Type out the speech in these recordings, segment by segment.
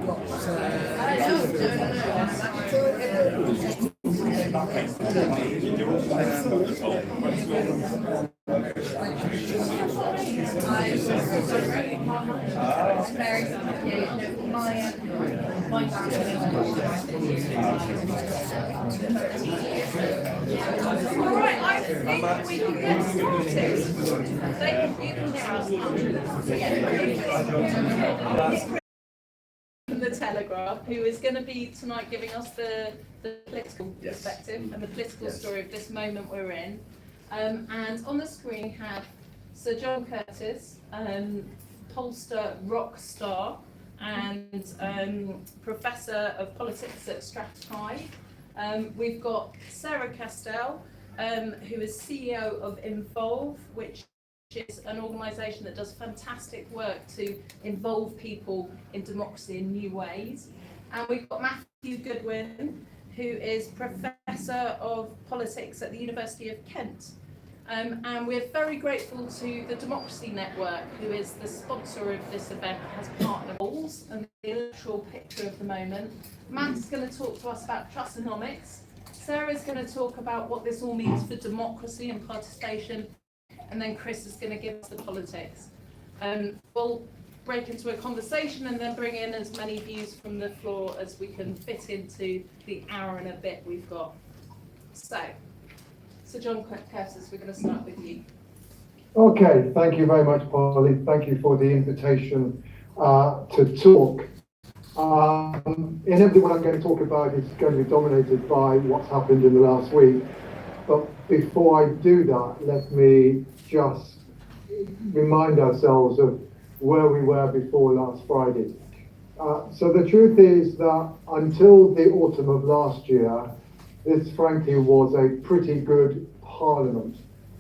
Alright, I think we can get started. From the Telegraph, who is going to be tonight giving us the political perspective and the political story of this moment we're in. And on the screen we have Sir John Curtice, pollster, rock star, and Professor of Politics at Strathclyde. We've got Sarah Castell, who is CEO of Involve, which is an organisation that does fantastic work to involve people in democracy in new ways. And we've got Matthew Goodwin, who is Professor of Politics at the University of Kent. And we're very grateful to the Democracy Network, who is the sponsor of this event, has partner polls and the electoral picture of the moment. Matt's going to talk to us about trustonomics. Sarah's going to talk about what this all means for democracy and participation. And then Chris is going to give us the politics. We'll break into a conversation and then bring in as many views from the floor as we can fit into the hour and a bit we've got. So John Curtice, we're going to start with you. Okay, thank you very much, Polly. Thank you for the invitation to talk. Inevitably, what I'm going to talk about is going to be dominated by what's happened in the last week. But before I do that, let me just remind ourselves of where we were before last Friday. So the truth is that until the autumn of last year, this frankly was a pretty good parliament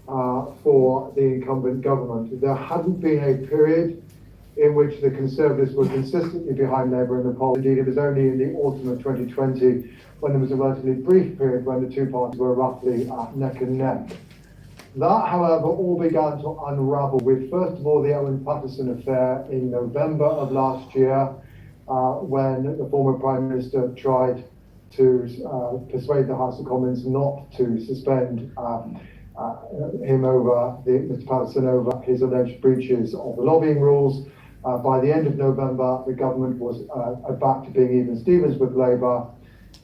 for the incumbent government. There hadn't been a period in which the Conservatives were consistently behind Labour in the polls. Indeed, it was only in the autumn of 2020 when there was a relatively brief period when the two parties were roughly neck and neck. That, however, all began to unravel with, first of all, the Owen Paterson affair in November of last year, when the former Prime Minister tried to persuade the House of Commons not to suspend him over, Mr Paterson, over his alleged breaches of the lobbying rules. By the end of November, the government was back to being even Stevens with Labour.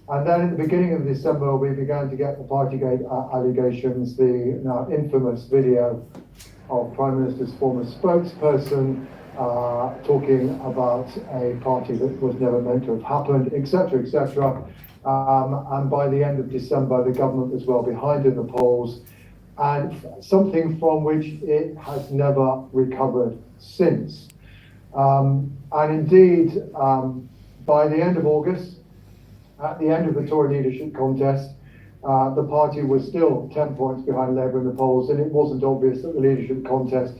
And then at the beginning of December, we began to get the Partygate allegations, the now infamous video of Prime Minister's former spokesperson talking about a party that was never meant to have happened, etc., etc. And by the end of December, the government was well behind in the polls, and something from which it has never recovered since. And indeed, by the end of August, at the end of the Tory leadership contest, the party was still 10 points behind Labour in the polls, and it wasn't obvious that the leadership contest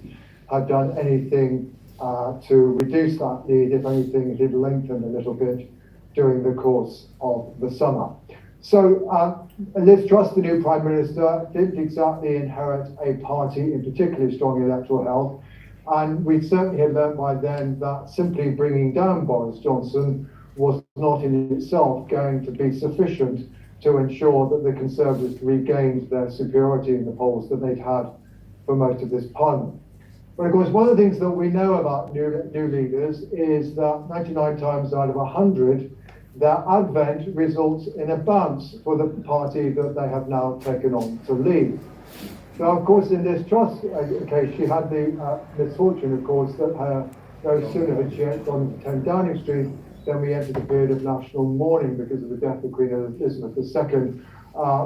had done anything to reduce that lead. If anything, it had lengthened a little bit during the course of the summer. So Liz Truss, the new Prime Minister, didn't exactly inherit a party in particularly strong electoral health, and we certainly had learned by then that simply bringing down Boris Johnson was not in itself going to be sufficient to ensure that the Conservatives regained their superiority in the polls that they'd had for most of this parliament. But of course, one of the things that we know about new leaders is that 99 times out of 100, their advent results in a bounce for the party that they have now taken on to lead. Now, of course, in this Truss case, she had the misfortune, of course, that no sooner had she gone to 10 Downing Street, then we entered a period of national mourning because of the death of Queen Elizabeth II,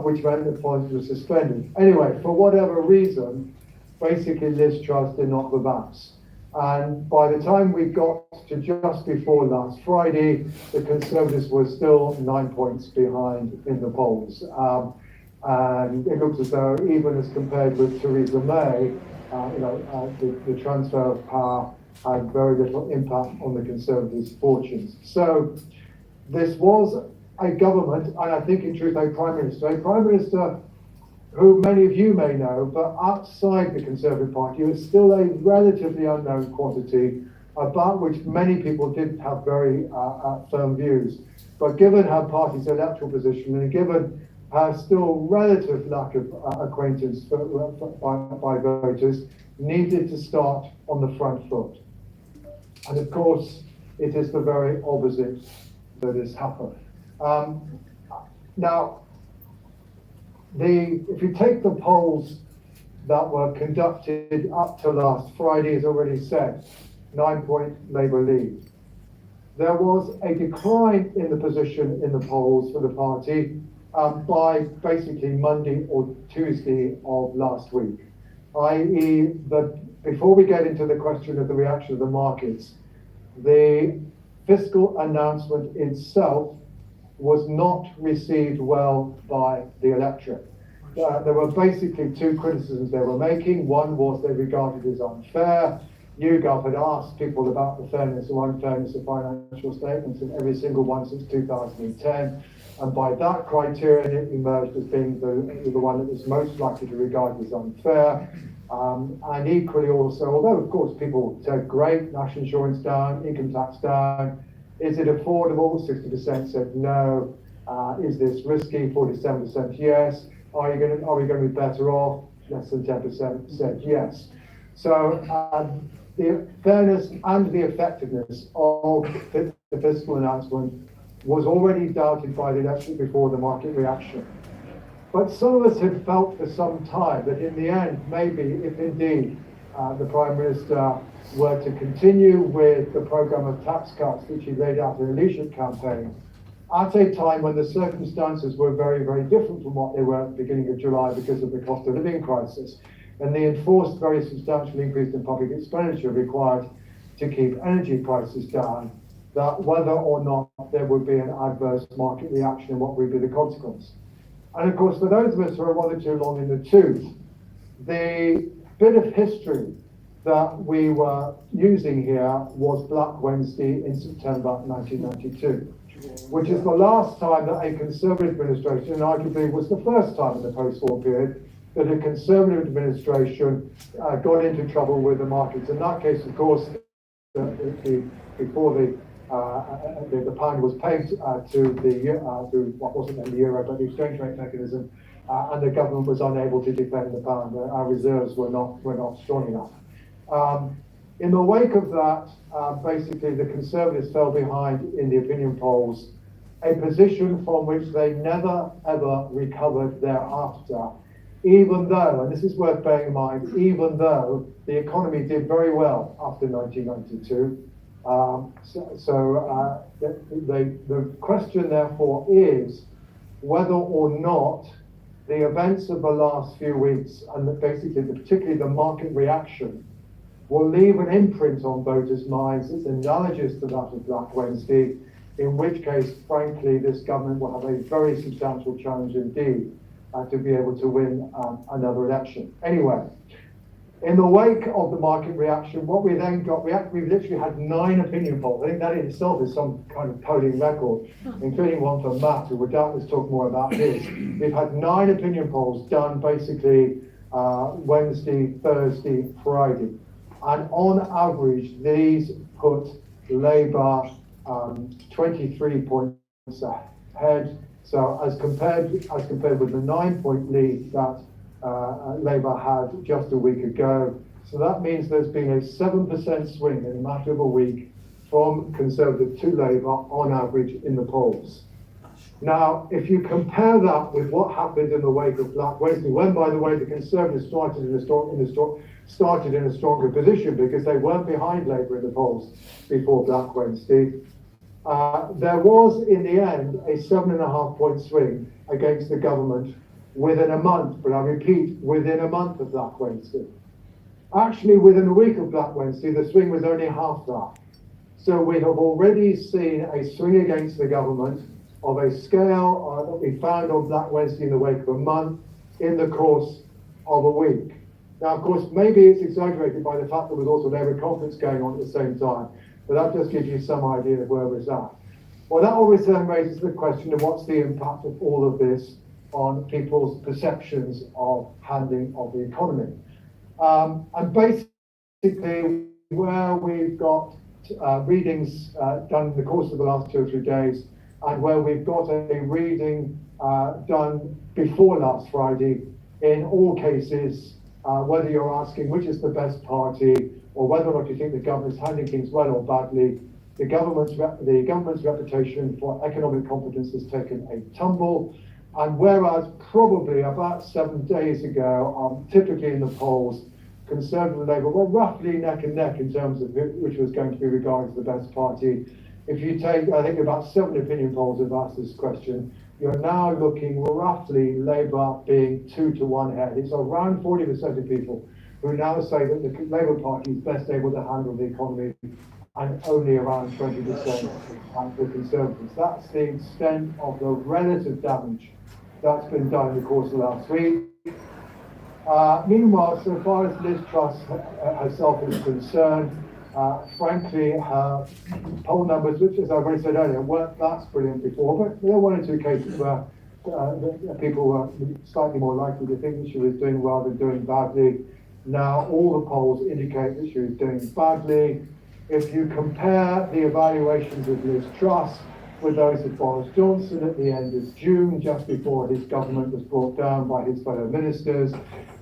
which meant that appointments were suspended. Anyway, for whatever reason, basically Liz Truss did not have a bounce. And by the time we got to just before last Friday, the Conservatives were still 9 points behind in the polls. And it looks as though, even as compared with Theresa May, the transfer of power had very little impact on the Conservatives' fortunes. So this was a government, and I think in truth a Prime Minister who many of you may know, but outside the Conservative Party is still a relatively unknown quantity about which many people did have very firm views. But given her party's electoral position and given her still relative lack of acquaintance by voters, needed to start on the front foot. And of course, it is the very opposite that has happened. Now, if you take the polls that were conducted up to last Friday, as already said, 9-point Labour lead. There was a decline in the position in the polls for the party by basically Monday or Tuesday of last week, i.e. that before we get into the question of the reaction of the markets, the fiscal announcement itself was not received well by the electorate. There were basically two criticisms they were making. One was they regarded it as unfair. YouGov had asked people about the fairness or unfairness of financial statements in every single one since 2010. And by that criterion, it emerged as being the one that was most likely to regard as unfair. And equally also, although of course people said, great, national insurance down, income tax down, is it affordable? 60% said no. Is this risky? 47% yes. Are we going to be better off? Less than 10% said yes. So the fairness and the effectiveness of the fiscal announcement was already doubted by the election before the market reaction. But some of us had felt for some time that in the end, maybe if indeed the Prime Minister were to continue with the programme of tax cuts which he laid out in the leadership campaign, at a time when the circumstances were very, very different from what they were at the beginning of July because of the cost of living crisis and the enforced very substantial increase in public expenditure required to keep energy prices down, that whether or not there would be an adverse market reaction and what would be the consequence. And of course, for those of us who are rather too long in the tooth, the bit of history that we were using here was Black Wednesday in September 1992. Which is the last time that a Conservative administration, and arguably was the first time in the post-war period, that a Conservative administration got into trouble with the markets. In that case, of course, before the pound was pegged to what wasn't then the euro, but the exchange rate mechanism, and the government was unable to defend the pound. Our reserves were not strong enough. In the wake of that, basically the Conservatives fell behind in the opinion polls, a position from which they never ever recovered thereafter, even though, and this is worth bearing in mind, even though the economy did very well after 1992. The question therefore is whether or not the events of the last few weeks, and basically particularly the market reaction, will leave an imprint on voters' minds that's analogous to that of Black Wednesday, in which case, frankly, this government will have a very substantial challenge indeed to be able to win another election. Anyway, in the wake of the market reaction, what we then got, we've literally had 9 opinion polls. I think that in itself is some kind of polling record, including one from Matt, who will doubtless talk more about his. We've had 9 opinion polls done basically Wednesday, Thursday, Friday. And on average, these put Labour 23 points ahead. So as compared with the 9-point lead that Labour had just a week ago. So that means there's been a 7% swing in a matter of a week from Conservative to Labour on average in the polls. Now, if you compare that with what happened in the wake of Black Wednesday, when, by the way, the Conservatives started in a stronger position because they weren't behind Labour in the polls before Black Wednesday, there was, in the end, a 7.5-point swing against the government within a month, but I repeat, within a month of Black Wednesday. Actually, within a week of Black Wednesday, the swing was only half that. So we have already seen a swing against the government of a scale that we found on Black Wednesday in the wake of a month in the course of a week. Now, of course, maybe it's exaggerated by the fact there was also Labour conference going on at the same time, but that just gives you some idea of where we're at. Well, that always then raises the question of what's the impact of all of this on people's perceptions of handling of the economy. And basically, where we've got readings done in the course of the last 2 or 3 days, and where we've got a reading done before last Friday, in all cases, whether you're asking which is the best party, or whether or not you think the government's handling things well or badly, the government's reputation for economic competence has taken a tumble. And whereas probably about 7 days ago, typically in the polls, Conservative and Labour were roughly neck and neck in terms of which was going to be regarded as the best party. If you take, I think about 7 opinion polls have asked this question, you're now looking roughly Labour being 2 to 1 ahead. It's around 40% of people who now say that the Labour Party is best able to handle the economy, and only around 20% for Conservatives. That's the extent of the relative damage that's been done in the course of the last week. Meanwhile, so far as Liz Truss herself is concerned, frankly, her poll numbers, which, as I've already said earlier, weren't that brilliant before, but there were 1 or 2 cases where people were slightly more likely to think that she was doing well than doing badly. Now, all the polls indicate that she was doing badly. If you compare the evaluations of Liz Truss with those of Boris Johnson at the end of June, just before his government was brought down by his fellow ministers,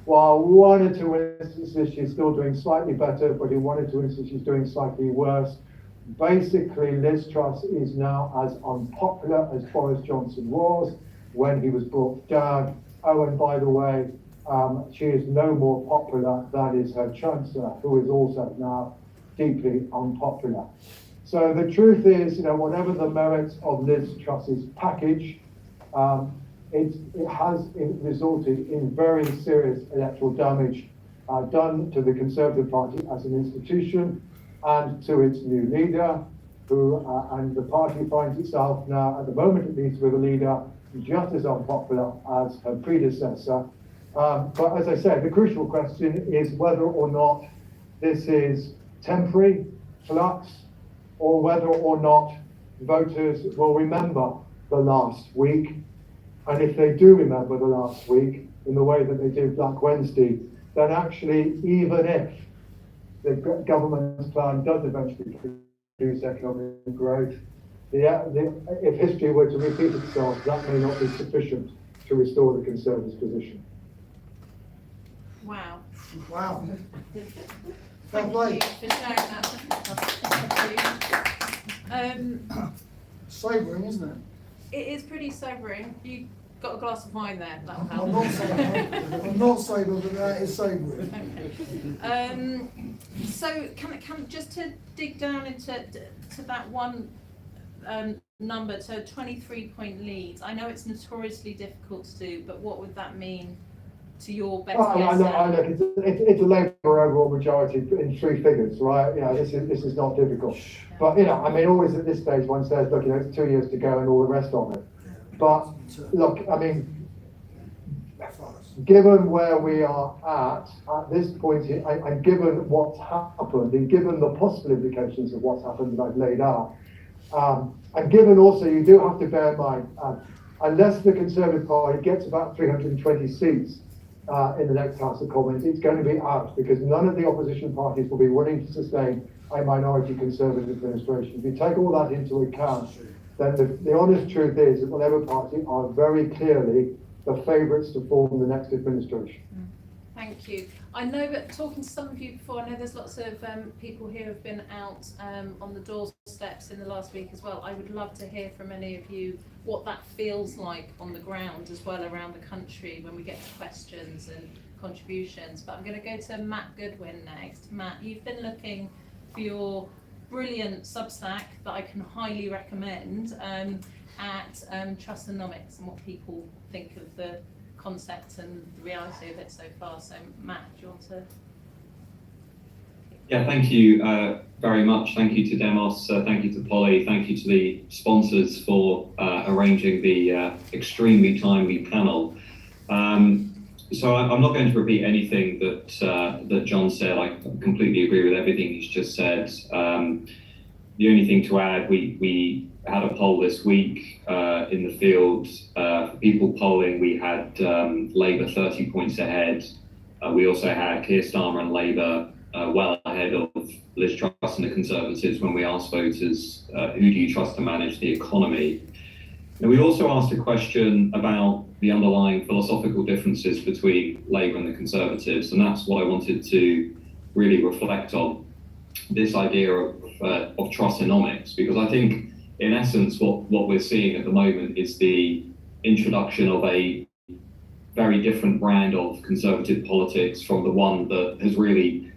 while 1 or 2 instances she's still doing slightly better, but in 1 or 2 instances she's doing slightly worse. Basically, Liz Truss is now as unpopular as Boris Johnson was when he was brought down. Oh, and by the way, she is no more popular than is her Chancellor, who is also now deeply unpopular. So the truth is, whatever the merits of Liz Truss's package, it has resulted in very serious electoral damage done to the Conservative Party as an institution and to its new leader, and the party finds itself now, at the moment at least, with a leader just as unpopular as her predecessor. But as I said, the crucial question is whether or not this is temporary flux, or whether or not voters will remember the last week. And if they do remember the last week in the way that they did Black Wednesday, then actually, even if the government's plan does eventually produce economic growth, if history were to repeat itself, that may not be sufficient to restore the Conservatives' position. Wow. Wow. Thank you for sharing that. Sobering, isn't it? It is pretty sobering. You got a glass of wine there, that'll I'm help. I'm not sober, but that is sobering. So can just to dig down into that one number, to a 23-point lead. I know it's notoriously difficult to do, but what would that mean to your best guess? It's a Labour overall majority in 3 figures, right? This is not difficult. But always at this stage one says, look, it's 2 years to go and all the rest of it. But look, given where we are at this point, and given what's happened, and given the possible implications of what's happened that I've laid out, and given also, you do have to bear in mind, unless the Conservative Party gets about 320 seats in the next House of Commons, it's going to be out, because none of the opposition parties will be willing to sustain a minority Conservative administration. If you take all that into account, then the honest truth is that the Labour Party are very clearly the favourites to form the next administration. Thank you. I know that talking to some of you before, I know there's lots of people here who have been out on the doorsteps in the last week as well. I would love to hear from any of you what that feels like on the ground as well around the country when we get to questions and contributions. But I'm going to go to Matt Goodwin next. Matt, you've been looking for your brilliant Substack that I can highly recommend at Trustonomics, and what people think of the concept and the reality of it so far. So Matt, do you want to? Yeah, thank you very much. Thank you to Demos, thank you to Polly, thank you to the sponsors for arranging the extremely timely panel. So I'm not going to repeat anything that John said. I completely agree with everything he's just said. The only thing to add, we had a poll this week in the field. For people polling, we had Labour 30 points ahead. We also had Keir Starmer and Labour well ahead of Liz Truss and the Conservatives when we asked voters, who do you trust to manage the economy? And we also asked a question about the underlying philosophical differences between Labour and the Conservatives, and that's what I wanted to really reflect on, this idea of Trussonomics, because I think in essence what we're seeing at the moment is the introduction of a very different brand of Conservative politics from the one that has really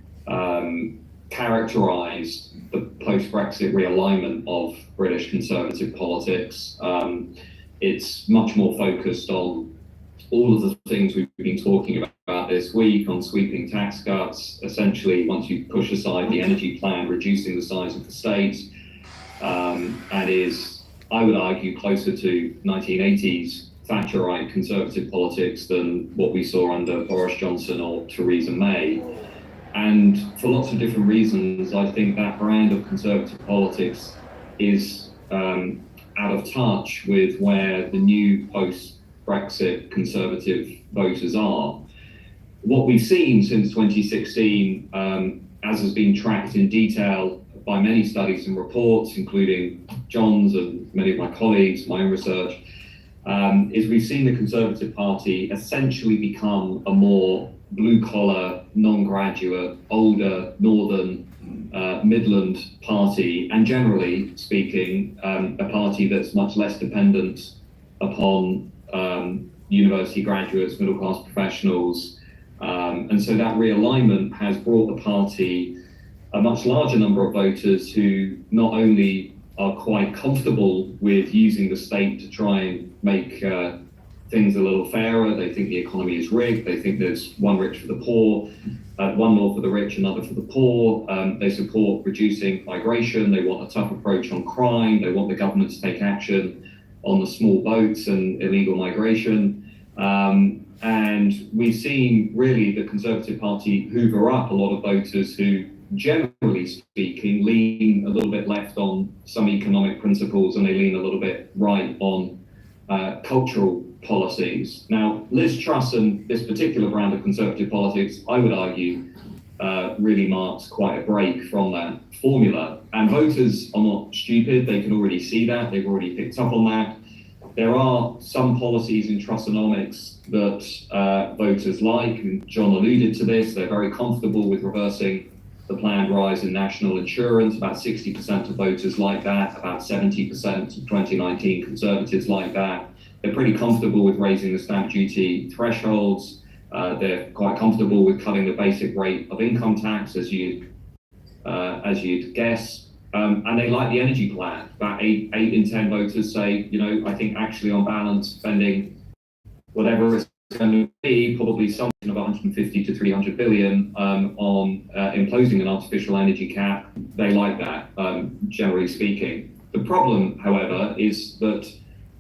characterised the post-Brexit realignment of British Conservative politics. It's much more focused on all of the things we've been talking about this week, on sweeping tax cuts, essentially once you push aside the energy plan, reducing the size of the state, and is, I would argue, closer to 1980s Thatcherite Conservative politics than what we saw under Boris Johnson or Theresa May. And for lots of different reasons, I think that brand of Conservative politics is out of touch with where the new post-Brexit Conservative voters are. What we've seen since 2016, as has been tracked in detail by many studies and reports, including John's and many of my colleagues, my own research, is we've seen the Conservative Party essentially become a more blue-collar, non-graduate, older, northern, Midland party, and generally speaking, a party that's much less dependent upon university graduates, middle-class professionals. And so that realignment has brought the party a much larger number of voters who not only are quite comfortable with using the state to try and make things a little fairer. They think the economy is rigged. They think there's one rich for the poor, one law for the rich, another for the poor. They support reducing migration. They want a tough approach on crime. They want the government to take action on the small boats and illegal migration. And we've seen really the Conservative Party hoover up a lot of voters who, generally speaking, lean a little bit left on some economic principles and they lean a little bit right on cultural policies. Now, Liz Truss and this particular brand of Conservative politics, I would argue, really marks quite a break from that formula. And voters are not stupid. They can already see that. They've already picked up on that. There are some policies in Trussonomics that voters like, and John alluded to this. They're very comfortable with reversing the planned rise in national insurance. About 60% of voters like that, about 70% of 2019 Conservatives like that. They're pretty comfortable with raising the stamp duty thresholds. They're quite comfortable with cutting the basic rate of income tax, as you'd guess. And they like the energy plan. About 8 in 10 voters say, you know, I think actually on balance, spending whatever it's going to be, probably something of 150 to 300 billion on imposing an artificial energy cap. They like that, generally speaking. The problem, however, is that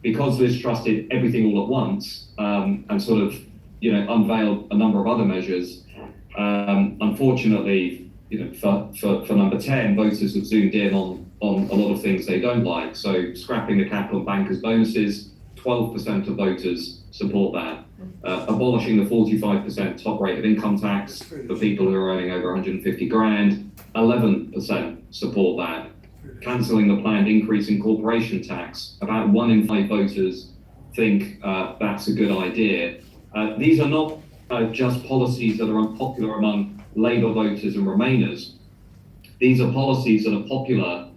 because Liz Truss did everything all at once and sort of, you know, unveiled a number of other measures, unfortunately, you know, for number 10, voters have zoomed in on a lot of things they don't like. So scrapping the cap on bankers' bonuses, 12% of voters support that. Abolishing the 45% top rate of income tax for people who are earning over 150 grand, 11% support that. Cancelling the planned increase in corporation tax, about 1 in 5 voters think that's a good idea. These are not just policies that are unpopular among Labour voters and Remainers. These are policies that are popular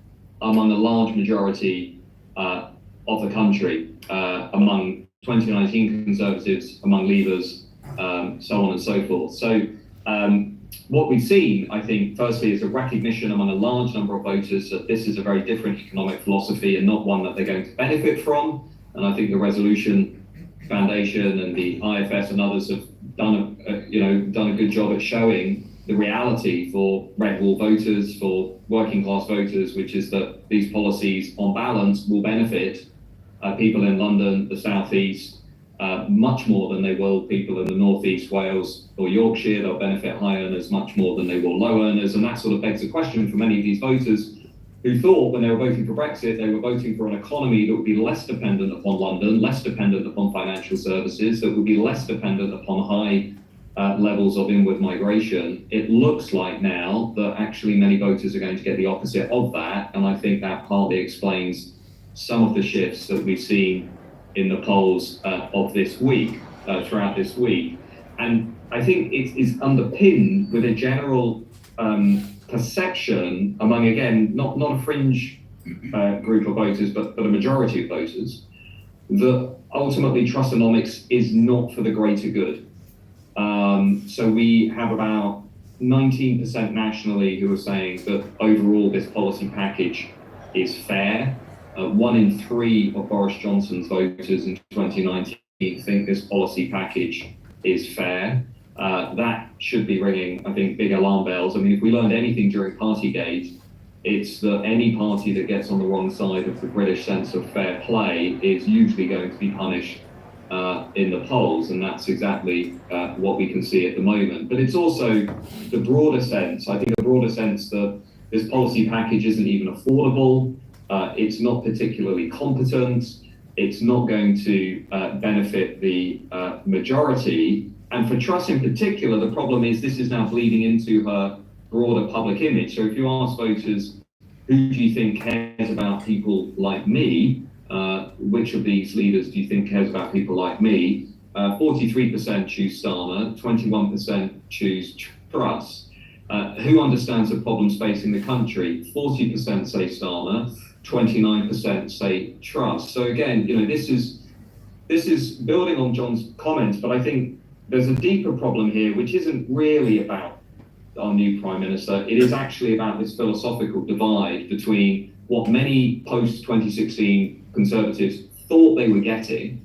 among a large majority of the country, among 2019 Conservatives, among Leavers, so on and so forth. So what we've seen, I think, firstly, is a recognition among a large number of voters that this is a very different economic philosophy and not one that they're going to benefit from. And I think the Resolution Foundation and the IFS and others have done a good job at showing the reality for red wall voters, for working class voters, which is that these policies on balance will benefit people in London, the South East, much more than they will people in the North East, Wales or Yorkshire. They'll benefit high earners much more than they will low earners. And that sort of begs the question for many of these voters who thought when they were voting for Brexit, they were voting for an economy that would be less dependent upon London, less dependent upon financial services, that would be less dependent upon high levels of inward migration, it looks like now that actually many voters are going to get the opposite of that. And I think that partly explains some of the shifts that we've seen in the polls of this week, throughout this week. And I think it is underpinned with a general perception among, again, not a fringe group of voters, but a majority of voters, that ultimately Trussonomics is not for the greater good. So we have about 19% nationally who are saying that overall this policy package is fair. 1 in 3 of Boris Johnson's voters in 2019 think this policy package is fair. That should be ringing, I think, big alarm bells. I mean, if we learned anything during Partygate, it's that any party that gets on the wrong side of the British sense of fair play is usually going to be punished in the polls, and that's exactly what we can see at the moment. But it's also the broader sense, I think the broader sense that this policy package isn't even affordable, it's not particularly competent, it's not going to benefit the majority. And for Truss in particular, the problem is this is now bleeding into her broader public image. So if you ask voters, who do you think cares about people like me? Which of these leaders do you think cares about people like me? 43% choose Starmer, 21% choose Truss. Who understands the problems facing the country? 40% say Starmer, 29% say Truss. So again, you know, this is building on John's comments, but I think there's a deeper problem here, which isn't really about our new Prime Minister. It is actually about this philosophical divide between what many post-2016 Conservatives thought they were getting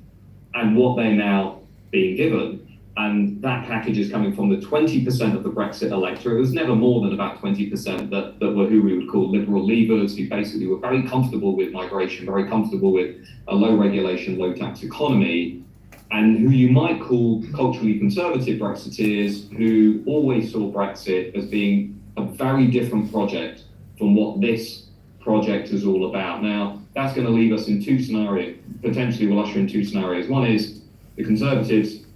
and what they're now being given. And that package is coming from the 20% of the Brexit electorate. It was never more than about 20% that were who we would call liberal leavers, who basically were very comfortable with migration, very comfortable with a low regulation, low tax economy, and who you might call culturally conservative Brexiteers, who always saw Brexit as being a very different project from what this project is all about. Now, that's going to leave us in two scenarios, potentially will usher in two scenarios. One is the Conservatives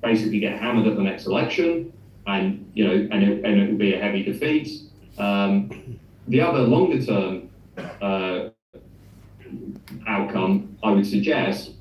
basically get hammered at the next election, and it will be a heavy defeat. The other longer term outcome, I would suggest,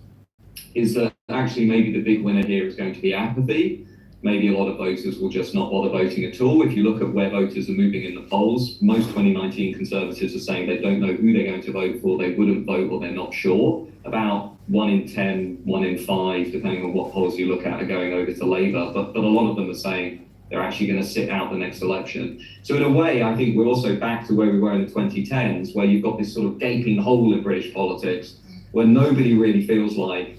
is that actually maybe the big winner here is going to be apathy. Maybe a lot of voters will just not bother voting at all. If you look at where voters are moving in the polls, most 2019 Conservatives are saying they don't know who they're going to vote for, they wouldn't vote, or they're not sure. About 1 in 10, 1 in 5, depending on what polls you look at, are going over to Labour. But a lot of them are saying they're actually going to sit out the next election. So in a way, I think we're also back to where we were in the 2010s, where you've got this sort of gaping hole in British politics, where nobody really feels like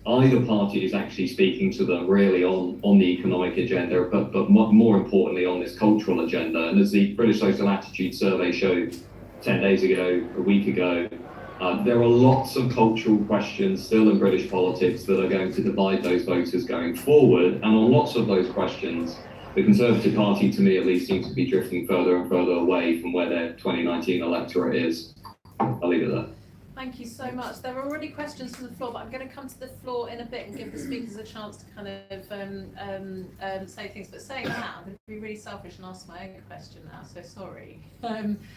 either party is actually speaking to them really on the economic agenda, but more importantly on this cultural agenda. And as the British Social Attitude Survey showed 10 days ago, a week ago, there are lots of cultural questions still in British politics that are going to divide those voters going forward. And on lots of those questions, the Conservative Party, to me at least, seems to be drifting further and further away from where their 2019 electorate is. I'll leave it there. Thank you so much. There are already questions from the floor, but I'm going to come to the floor in a bit and give the speakers a chance to kind of say things. But saying that, I'm going to be really selfish and ask my own question now, so sorry.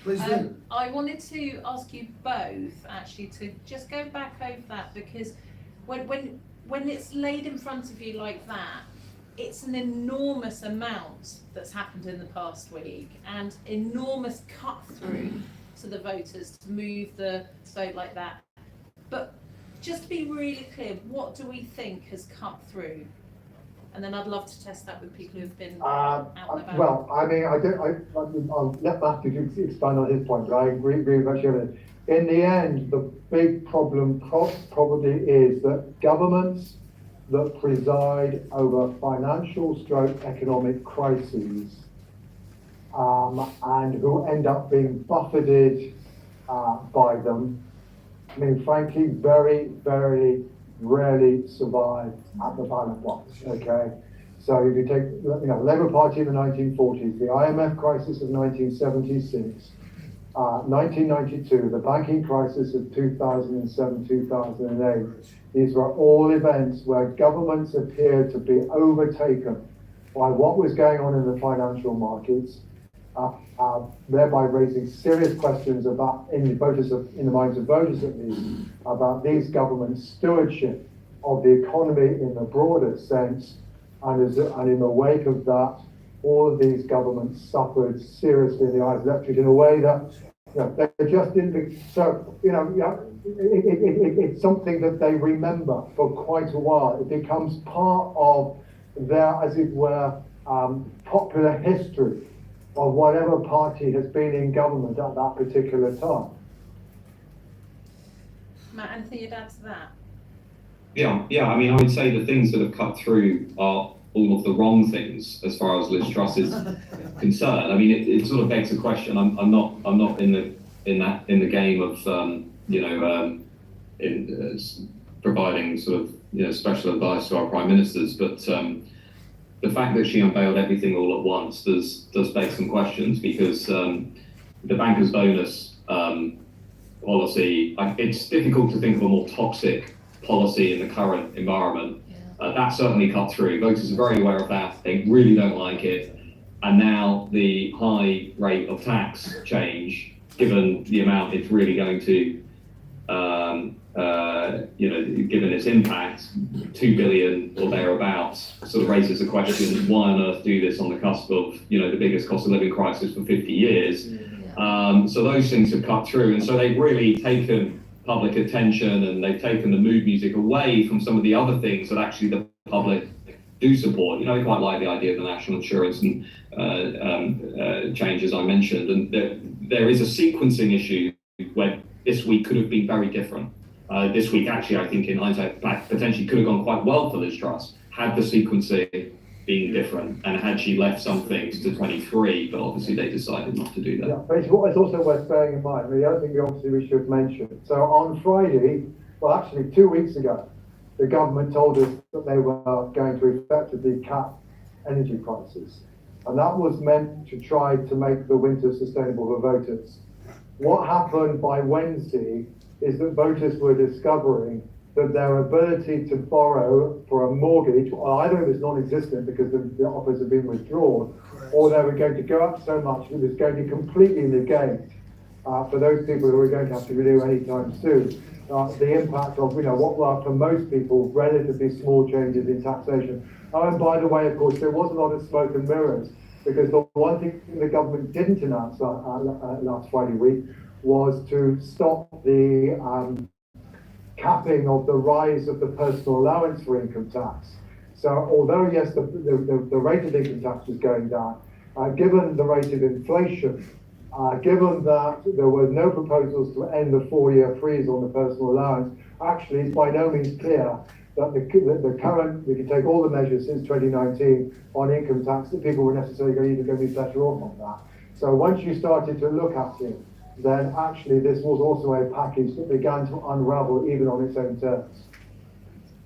Please do. I wanted to ask you both, actually, to just go back over that, because when it's laid in front of you like that, it's an enormous amount that's happened in the past week, and enormous cut through to the voters to move the vote like that. But just to be really clear, what do we think has cut through? And then I'd love to test that with people who've been out and about. Well, I mean, I'll let Matthew expand on his point, but I agree with what you're saying. In the end, the big problem probably is that governments that preside over financial stroke economic crises and who end up being buffeted by them, I mean, frankly, very, very rarely survive at the ballot box, okay? So if you take, Labour Party in the 1940s, the IMF crisis of 1976, 1992, the banking crisis of 2007, 2008, these were all events where governments appeared to be overtaken by what was going on in the financial markets, thereby raising serious questions about, in the minds of voters at least, about these governments' stewardship of the economy in the broader sense, and in the wake of that, all of these governments suffered seriously in the eyes of electorate in a way that they just didn't. So it's something that they remember for quite a while. It becomes part of their, as it were, popular history of whatever party has been in government at that particular time. Matt, anything you'd add to that? Yeah. I mean, I would say the things that have cut through are all of the wrong things as far as Liz Truss is concerned. I mean, it sort of begs the question. I'm not in the game of providing sort of special advice to our prime ministers, but the fact that she unveiled everything all at once does beg some questions, because the banker's bonus policy, it's difficult to think of a more toxic policy in the current environment. That certainly cut through. Voters are very aware of that. They really don't like it. And now the high rate of tax change, given the amount it's really going to, given its impact, 2 billion or thereabouts, sort of raises the question, why on earth do this on the cusp of, the biggest cost of living crisis for 50 years? So those things have cut through. And so they've really taken public attention, and they've taken the mood music away from some of the other things that actually the public do support. I quite like the idea of the national insurance and changes I mentioned. And there is a sequencing issue where this week could have been very different. This week, actually, I think in hindsight, potentially could have gone quite well for Liz Truss had the sequencing been different, and had she left some things to 23, but obviously they decided not to do that. Yeah, but it's also worth bearing in mind, the other thing obviously we should mention. So on Friday, well actually 2 weeks ago, the government told us that they were going to effectively cap energy prices. And that was meant to try to make the winter sustainable for voters. What happened by Wednesday is that voters were discovering that their ability to borrow for a mortgage, either it was non-existent because the offers had been withdrawn, or they were going to go up so much that it was going to completely negate, for those people who are going to have to renew anytime soon, the impact of what were for most people relatively small changes in taxation. And by the way, of course, there was a lot of smoke and mirrors, because the one thing the government didn't announce last Friday week was to stop the capping of the rise of the personal allowance for income tax. So although yes, the rate of income tax was going down, given the rate of inflation, given that there were no proposals to end the 4-year freeze on the personal allowance, actually it's by no means clear that the current, we can take all the measures since 2019 on income tax, that people were necessarily even going to be better off on that. So once you started to look at it, then actually this was also a package that began to unravel even on its own terms.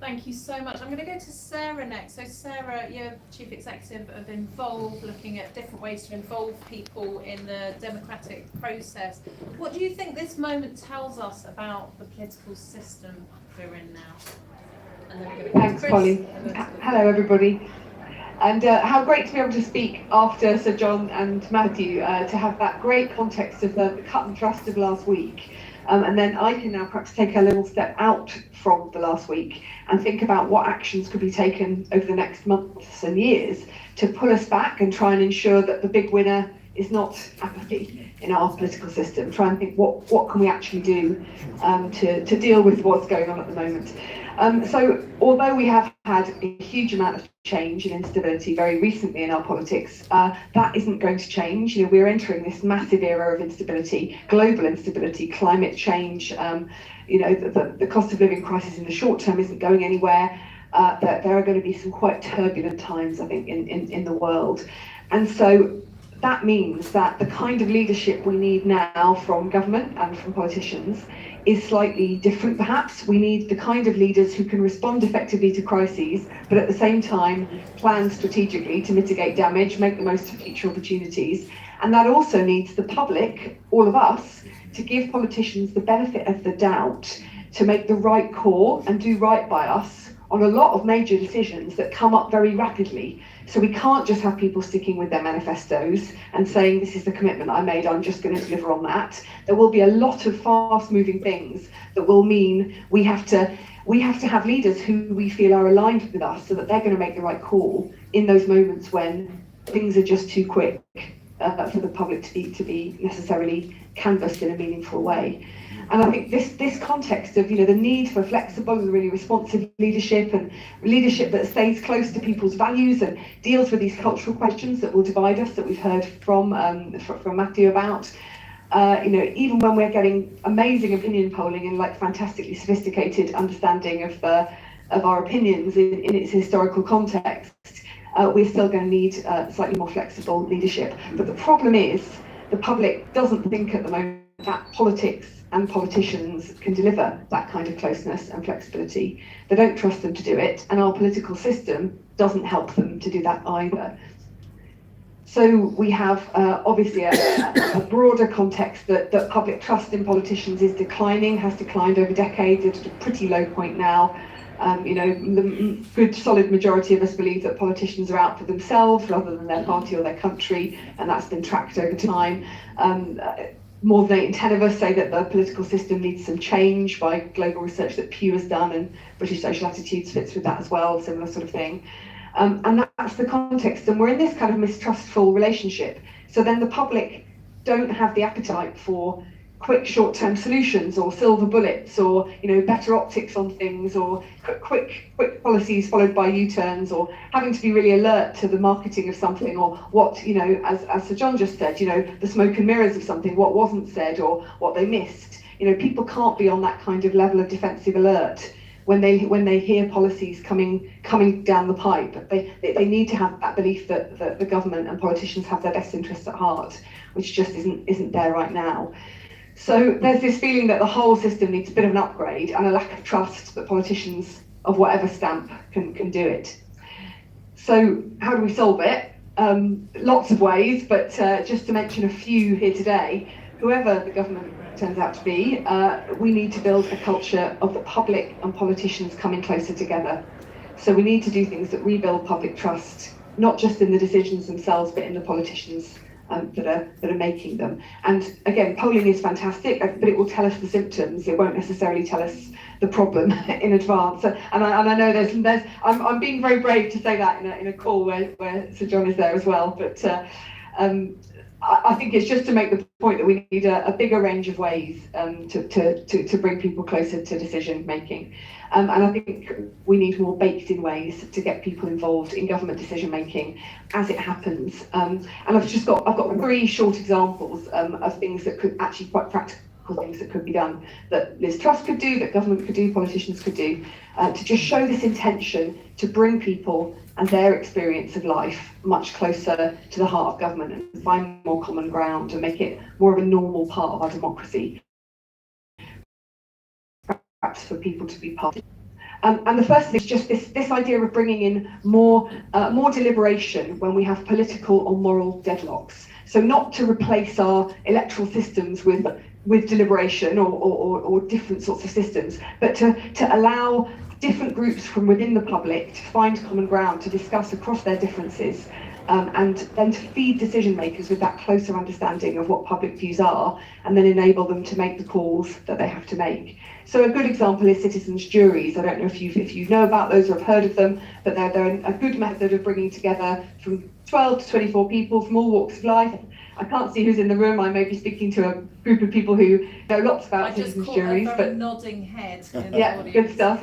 Thank you so much. I'm going to go to Sarah next. So Sarah, you're Chief Executive of Involve, looking at different ways to involve people in the democratic process. What do you think this moment tells us about the political system we're in now? And then we're going to go Thanks, to Chris. Polly. Hello, everybody. And how great to be able to speak after Sir John and Matthew, to have that great context of the cut and thrust of last week. And then I can now perhaps take a little step out from the last week and think about what actions could be taken over the next months and years to pull us back and try and ensure that the big winner is not apathy in our political system. Try and think what can we actually do to deal with what's going on at the moment. So although we have had a huge amount of change and instability very recently in our politics, that isn't going to change. We're entering this massive era of instability, global instability, climate change. The cost of living crisis in the short term isn't going anywhere. There are going to be some quite turbulent times, I think, in the world. And so that means that the kind of leadership we need now from government and from politicians is slightly different, perhaps. We need the kind of leaders who can respond effectively to crises, but at the same time plan strategically to mitigate damage, make the most of future opportunities. And that also needs the public, all of us, to give politicians the benefit of the doubt to make the right call and do right by us on a lot of major decisions that come up very rapidly. So we can't just have people sticking with their manifestos and saying, this is the commitment I made, I'm just going to deliver on that. There will be a lot of fast-moving things that will mean we have to have leaders who we feel are aligned with us, so that they're going to make the right call in those moments when things are just too quick for the public to be necessarily canvassed in a meaningful way. And I think this context of, the need for flexible and really responsive leadership, and leadership that stays close to people's values and deals with these cultural questions that will divide us, that we've heard from Matthew about. Even when we're getting amazing opinion polling and like fantastically sophisticated understanding of our opinions in its historical context, we're still going to need slightly more flexible leadership. But the problem is the public doesn't think at the moment that politics and politicians can deliver that kind of closeness and flexibility. They don't trust them to do it, and our political system doesn't help them to do that either. So we have obviously a broader context that public trust in politicians is declining, has declined over decades. It's at a pretty low point now. The good solid majority of us believe that politicians are out for themselves rather than their party or their country, and that's been tracked over time. More than 8 in 10 of us say that the political system needs some change by global research that Pew has done, and British Social Attitudes fits with that as well, similar sort of thing. And that's the context, and we're in this kind of mistrustful relationship. So then the public don't have the appetite for quick short-term solutions or silver bullets or better optics on things or quick policies followed by U-turns, or having to be really alert to the marketing of something, or what as Sir John just said, the smoke and mirrors of something, what wasn't said or what they missed. People can't be on that kind of level of defensive alert when they hear policies coming down the pipe. They need to have that belief that the government and politicians have their best interests at heart, which just isn't there right now. So there's this feeling that the whole system needs a bit of an upgrade, and a lack of trust that politicians of whatever stamp can do it. So how do we solve it? Lots of ways, but just to mention a few here today, whoever the government turns out to be, we need to build a culture of the public and politicians coming closer together. So we need to do things that rebuild public trust, not just in the decisions themselves, but in the politicians that are making them. And again, polling is fantastic, but it will tell us the symptoms. It won't necessarily tell us the problem in advance. And I know I'm being very brave to say that in a call where Sir John is there as well. But I think it's just to make the point that we need a bigger range of ways to bring people closer to decision making. And I think we need more baked-in ways to get people involved in government decision making as it happens. And I've got 3 short examples of things that could actually quite practical things that could be done, that Liz Truss could do, that government could do, politicians could do, to just show this intention to bring people and their experience of life much closer to the heart of government and find more common ground and make it more of a normal part of our democracy, perhaps for people to be part of. And the first thing is just this idea of bringing in more deliberation when we have political or moral deadlocks. So not to replace our electoral systems with deliberation or different sorts of systems, but to allow different groups from within the public to find common ground, to discuss across their differences, and then to feed decision makers with that closer understanding of what public views are, and then enable them to make the calls that they have to make. So a good example is citizens' juries. I don't know if you know about those or have heard of them, but they're a good method of bringing together from 12 to 24 people from all walks of life. I can't see who's in the room. I may be speaking to a group of people who know lots about citizens' juries. I just caught a very nodding head in the yeah, audience. good stuff.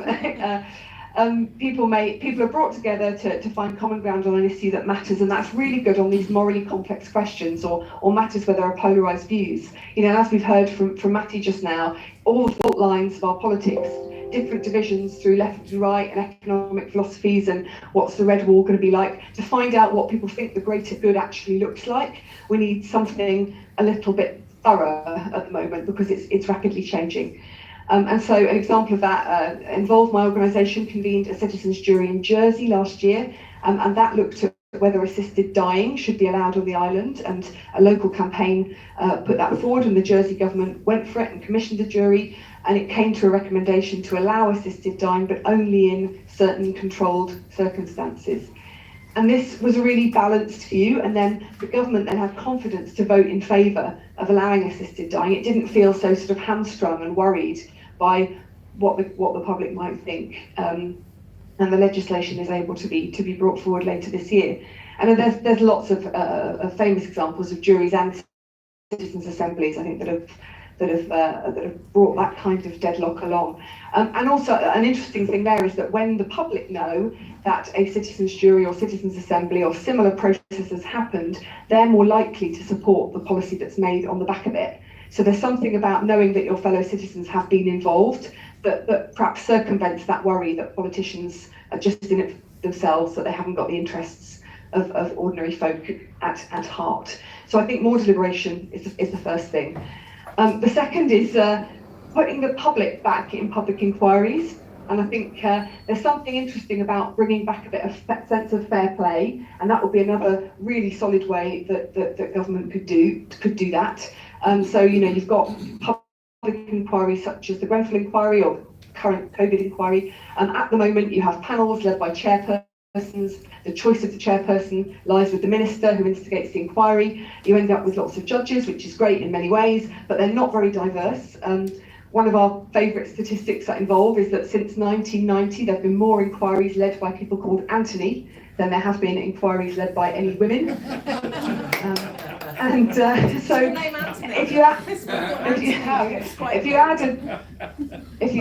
People are brought together to find common ground on an issue that matters, and that's really good on these morally complex questions or matters where there are polarised views. As we've heard from Matthew just now, all the fault lines of our politics, different divisions through left and right and economic philosophies, and what's the red wall going to be like, to find out what people think the greater good actually looks like. We need something a little bit thorough at the moment because it's rapidly changing. And so an example of that involved my organisation convened a citizens' jury in Jersey last year, and that looked at whether assisted dying should be allowed on the island, and a local campaign put that forward, and the Jersey government went for it and commissioned a jury. and it came to a recommendation to allow assisted dying, but only in certain controlled circumstances. And this was a really balanced view, and then the government then had confidence to vote in favour of allowing assisted dying. It didn't feel so sort of hamstrung and worried by what the public might think. And the legislation is able to be brought forward later this year. And there's lots of famous examples of juries and citizens' assemblies, I think, that have brought that kind of deadlock along. And also an interesting thing there is that when the public know that a citizens' jury or citizens' assembly or similar process has happened, they're more likely to support the policy that's made on the back of it. So there's something about knowing that your fellow citizens have been involved that perhaps circumvents that worry that politicians are just in it themselves, that they haven't got the interests of ordinary folk at heart. So I think more deliberation is the first thing. The second is putting the public back in public inquiries. And I think there's something interesting about bringing back a bit of sense of fair play, and that would be another really solid way that government could do that. So, you know, you've got public inquiries such as the Grenfell inquiry or current COVID inquiry. At the moment, you have panels led by chairpersons. The choice of the chairperson lies with the minister who instigates the inquiry. You end up with lots of judges, which is great in many ways, but they're not very diverse. One of our favourite statistics that involve is that since 1990, there have been more inquiries led by people called Anthony than there have been inquiries led by any women. So if you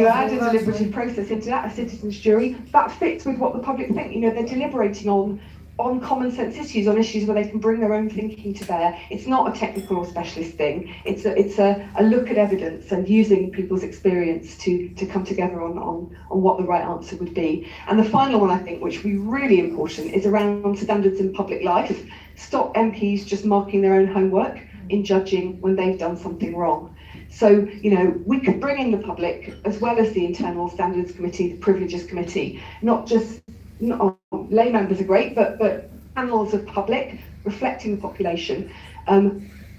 add a deliberative process into that, a citizens' jury, that fits with what the public think. You know, they're deliberating on common sense issues, on issues where they can bring their own thinking to bear. It's not a technical or specialist thing. It's a look at evidence and using people's experience to come together on what the right answer would be. And the final one, I think, which would be really important, is around standards in public life. Stop MPs just marking their own homework in judging when they've done something wrong. So, you know, we could bring in the public as well as the Internal Standards Committee, the Privileges Committee, lay members are great, but panels of public reflecting the population,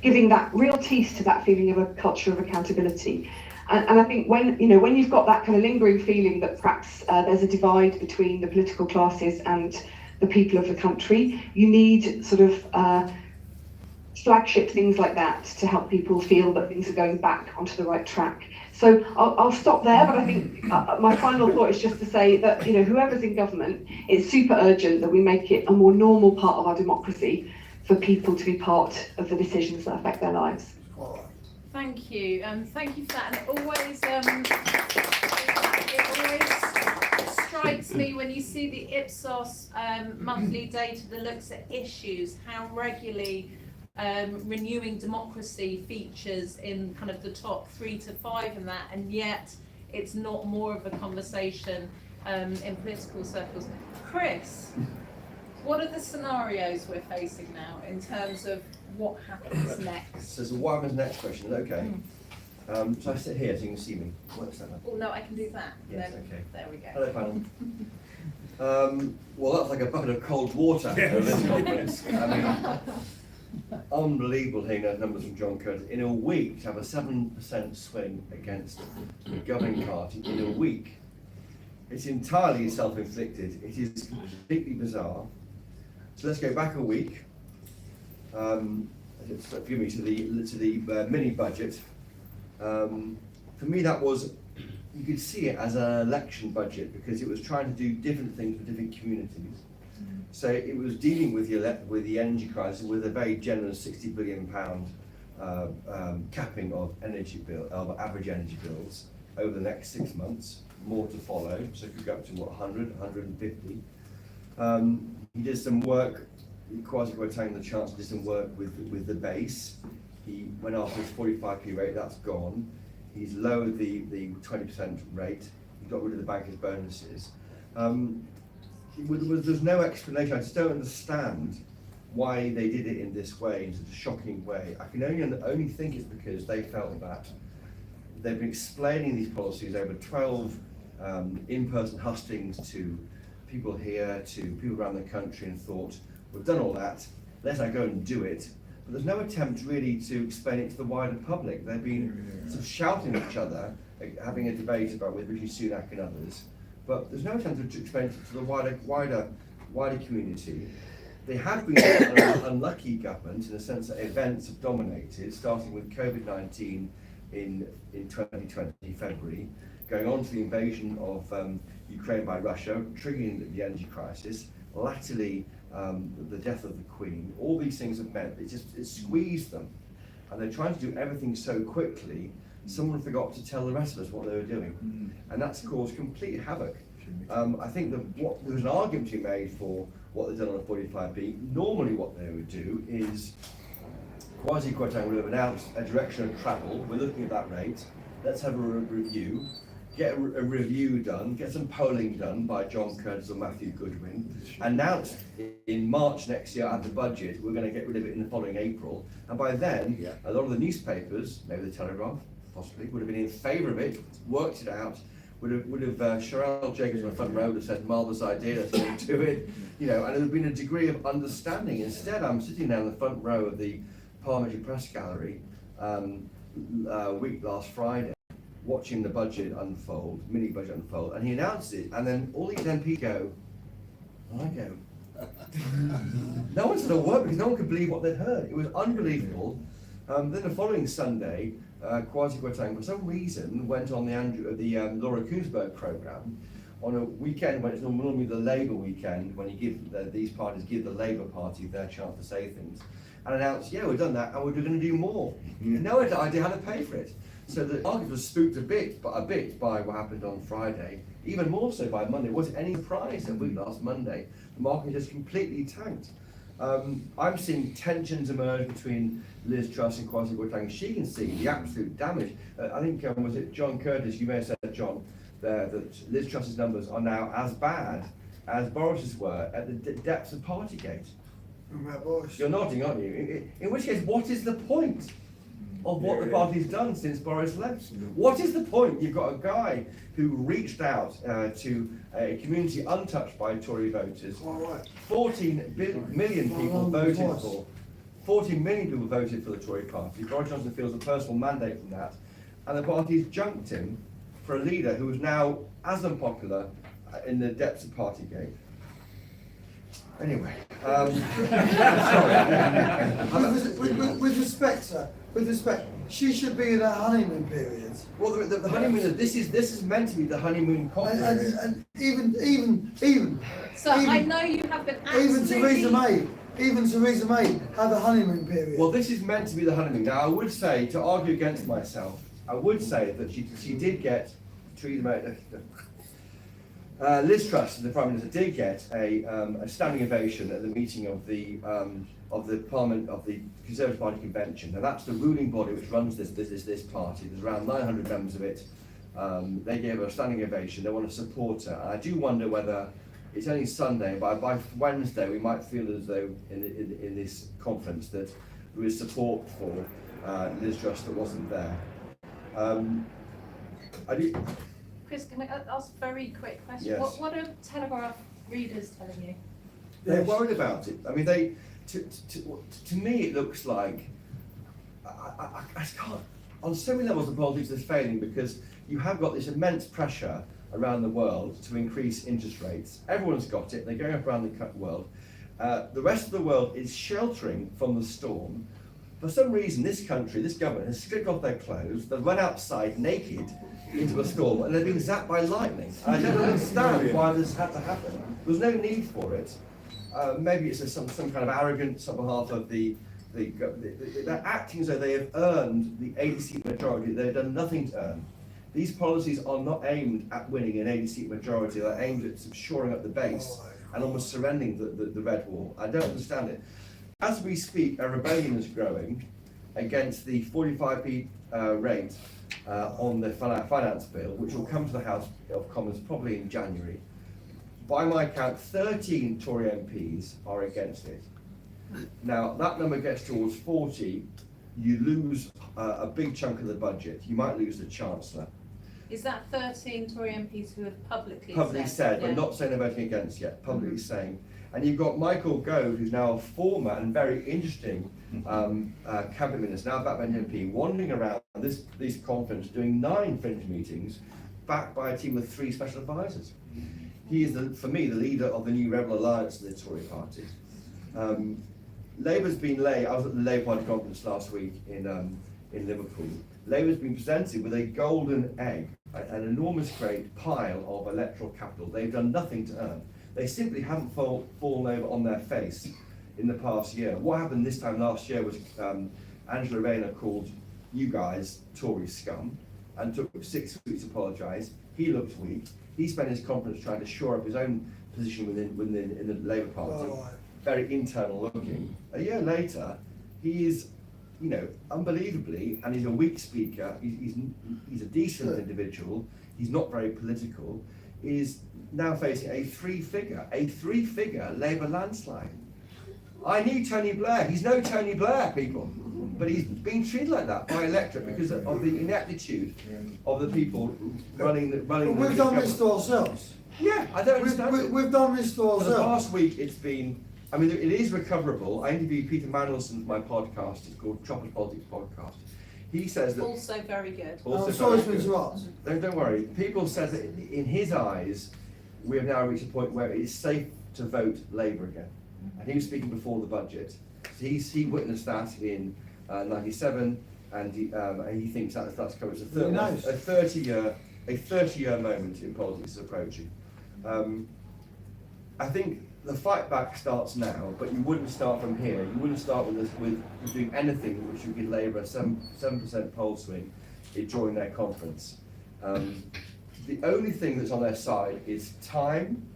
giving that real teeth to that feeling of a culture of accountability. And I think when you've got that kind of lingering feeling that perhaps there's a divide between the political classes and the people of the country, you need sort of flagship things like that to help people feel that things are going back onto the right track. So I'll stop there, but I think my final thought is just to say that, you know, whoever's in government, it's super urgent that we make it a more normal part of our democracy for people to be part of the decisions that affect their lives. Thank you. Thank you for that. And it always strikes me when you see the Ipsos monthly data that looks at issues, how regularly renewing democracy features in kind of the top 3 to 5 in that, and yet it's not more of a conversation in political circles. Chris, what are the scenarios we're facing now in terms of what happens next? So what happens next question? Okay. So I sit here so you can see me. What's that? Oh no, I can do that. Yes, then, okay. There we go. Hello, panel. Well, that's like a bucket of cold water over this conference. I mean, unbelievable hearing those numbers from John Curtice. In a week, to have a 7% swing against the governing party in a week, it's entirely self-inflicted. It is completely bizarre. So let's go back a week. Forgive me, to the mini budget. For me, that was, you could see it as an election budget because it was trying to do different things for different communities. So it was dealing with the energy crisis with a very generous £60 billion capping of average energy bills over the next 6 months, more to follow. So it could go up to 100, 150. He did some work. Quasi-quoting the Chancellor did some work with the base. He went after his 45p rate, that's gone. He's lowered the 20% rate. He got rid of the bankers' bonuses. There's no explanation. I just don't understand why they did it in this way, in such a shocking way. I can only think it's because they felt that they've been explaining these policies over 12 in-person hustings to people here, to people around the country, and thought, we've done all that, let's now go and do it. But there's no attempt really to explain it to the wider public. They've been sort of shouting at each other having a debate about with Rishi Sunak and others, but there's no attempt to explain it to the wider community. They have been an unlucky government in the sense that events have dominated, starting with COVID-19 in 2020, February, going on to the invasion of Ukraine by Russia, triggering the energy crisis, latterly the death of the Queen. All these things have meant it squeezed them, and they're trying to do everything so quickly, someone forgot to tell the rest of us what they were doing, and that's caused complete havoc. I think that there was an argument to be made for what they've done on a 45B. Normally what they would do is, Kwasi Kwarteng would have announced a direction of travel, we're looking at that rate, let's have a review, get a review done, get some polling done by John Curtice or Matthew Goodwin, announce in March next year at the budget, we're going to get rid of it in the following April, and by then, a lot of the newspapers, maybe the Telegraph, possibly, would have been in favour of it, worked it out, would have Sherelle Jacobs on the front row would have said, marvellous idea, let's go and do it, and there would have been a degree of understanding. Instead, I'm sitting down in the front row of the Parliamentary Press Gallery week last Friday, watching the budget unfold, mini budget unfold, and he announced it, and then all these MPs go, and I go, no one said a word because no one could believe what they'd heard. It was unbelievable. Then the following Sunday, Kwasi Kwarteng, for some reason, went on the Laura Kuenssberg programme on a weekend when it's normally the Labour weekend, when these parties give the Labour Party their chance to say things, and announced, yeah, we've done that, and we're going to do more. No idea how to pay for it. So the market was spooked a bit by what happened on Friday, even more so by Monday. Was it any surprise that week last Monday, the market just completely tanked? I'm seeing tensions emerge between Liz Truss and Kwasi Kwarteng. She can see the absolute damage. I think, was it John Curtice, you may have said, John, that Liz Truss's numbers are now as bad as Boris's were at the depths of Partygate. You're nodding, aren't you? In which case, what is the point of what the party's done since Boris left? What is the point? You've got a guy who reached out to a community untouched by Tory voters. 14 million people voted for. 14 million people voted for the Tory party. Boris Johnson feels a personal mandate from that, and the party's junked him for a leader who is now as unpopular in the depths of Partygate. Anyway, sorry. With respect, sir, she should be in a honeymoon period. Well, the honeymoon. This is meant to be the honeymoon period. And even. So I know you have been Even Theresa May had a honeymoon period. Well, this is meant to be the honeymoon. Now, I would say, to argue against myself, I would say that she did get Liz Truss, the Prime Minister, did get a standing ovation at the meeting of the Parliament of the Conservative Party convention, and that's the ruling body which runs this party. There's around 900 members of it. They gave her a standing ovation. They want to support her. And I do wonder whether it's only Sunday, but by Wednesday we might feel as though in this conference that there is support for Liz Truss that wasn't there. Chris, can I ask a very quick question? Yes. What are Telegraph readers telling you? They're worried about it. I mean, to me, it looks like I can't. On so many levels, the politics is failing because you have got this immense pressure around the world to increase interest rates. Everyone's got it. They're going up around the world. The rest of the world is sheltering from the storm. For some reason, this country, this government, has stripped off their clothes. They've run outside naked into a storm, and they've been zapped by lightning. And I don't understand why this had to happen. There's no need for it. Maybe it's some kind of arrogance on behalf of they're acting as though they have earned the 80-seat majority. They've done nothing to earn. These policies are not aimed at winning an 80-seat majority. They're aimed at shoring up the base and almost surrendering the red wall. I don't understand it. As we speak, a rebellion is growing against the 45p rate on the finance bill, which will come to the House of Commons probably in January. By my count, 13 Tory MPs are against it. Now, that number gets towards 40, you lose a big chunk of the budget. You might lose the Chancellor. Is that 13 Tory MPs who have publicly said, yeah. but not saying they're voting against yet, publicly saying. And you've got Michael Gove, who's now a former and very interesting cabinet minister, now backbench MP, wandering around this conference doing 9 fringe meetings, backed by a team of 3 special advisors. He is, for me, the leader of the new Rebel Alliance of the Tory party. Labour's been I was at the Labour Party conference last week in Liverpool. Labour's been presented with a golden egg, an enormous great pile of electoral capital. They've done nothing to earn. They simply haven't fallen over on their face in the past year. What happened this time last year was Angela Rayner called you guys Tory scum and took 6 weeks to apologise. He looked weak. He spent his conference trying to shore up his own position within the Labour Party. Very internal looking. A year later, he is, unbelievably, and he's a weak speaker. He's a decent individual. He's not very political. Is now facing a three-figure Labour landslide. I need Tony Blair. He's no Tony Blair, people, but he's being treated like that by electorate because of the ineptitude of the people running. But we've done this to ourselves. Yeah, I don't understand. We've done this to ourselves. For the past week, it's been. I mean, it is recoverable. I interviewed Peter Mandelson for my podcast. It's called Choppers Politics Podcast. He says that also very good. Sorry to interrupt. Don't worry. People said that in his eyes, we have now reached a point where it is safe to vote Labour again. And he was speaking before the budget. So he witnessed that in '97, and he thinks that's coming. It's a 30-year moment in politics is approaching. I think the fight back starts now, but you wouldn't start from here. You wouldn't start with doing anything which would give Labour a 7% poll swing during their conference. The only thing that's on their side is time,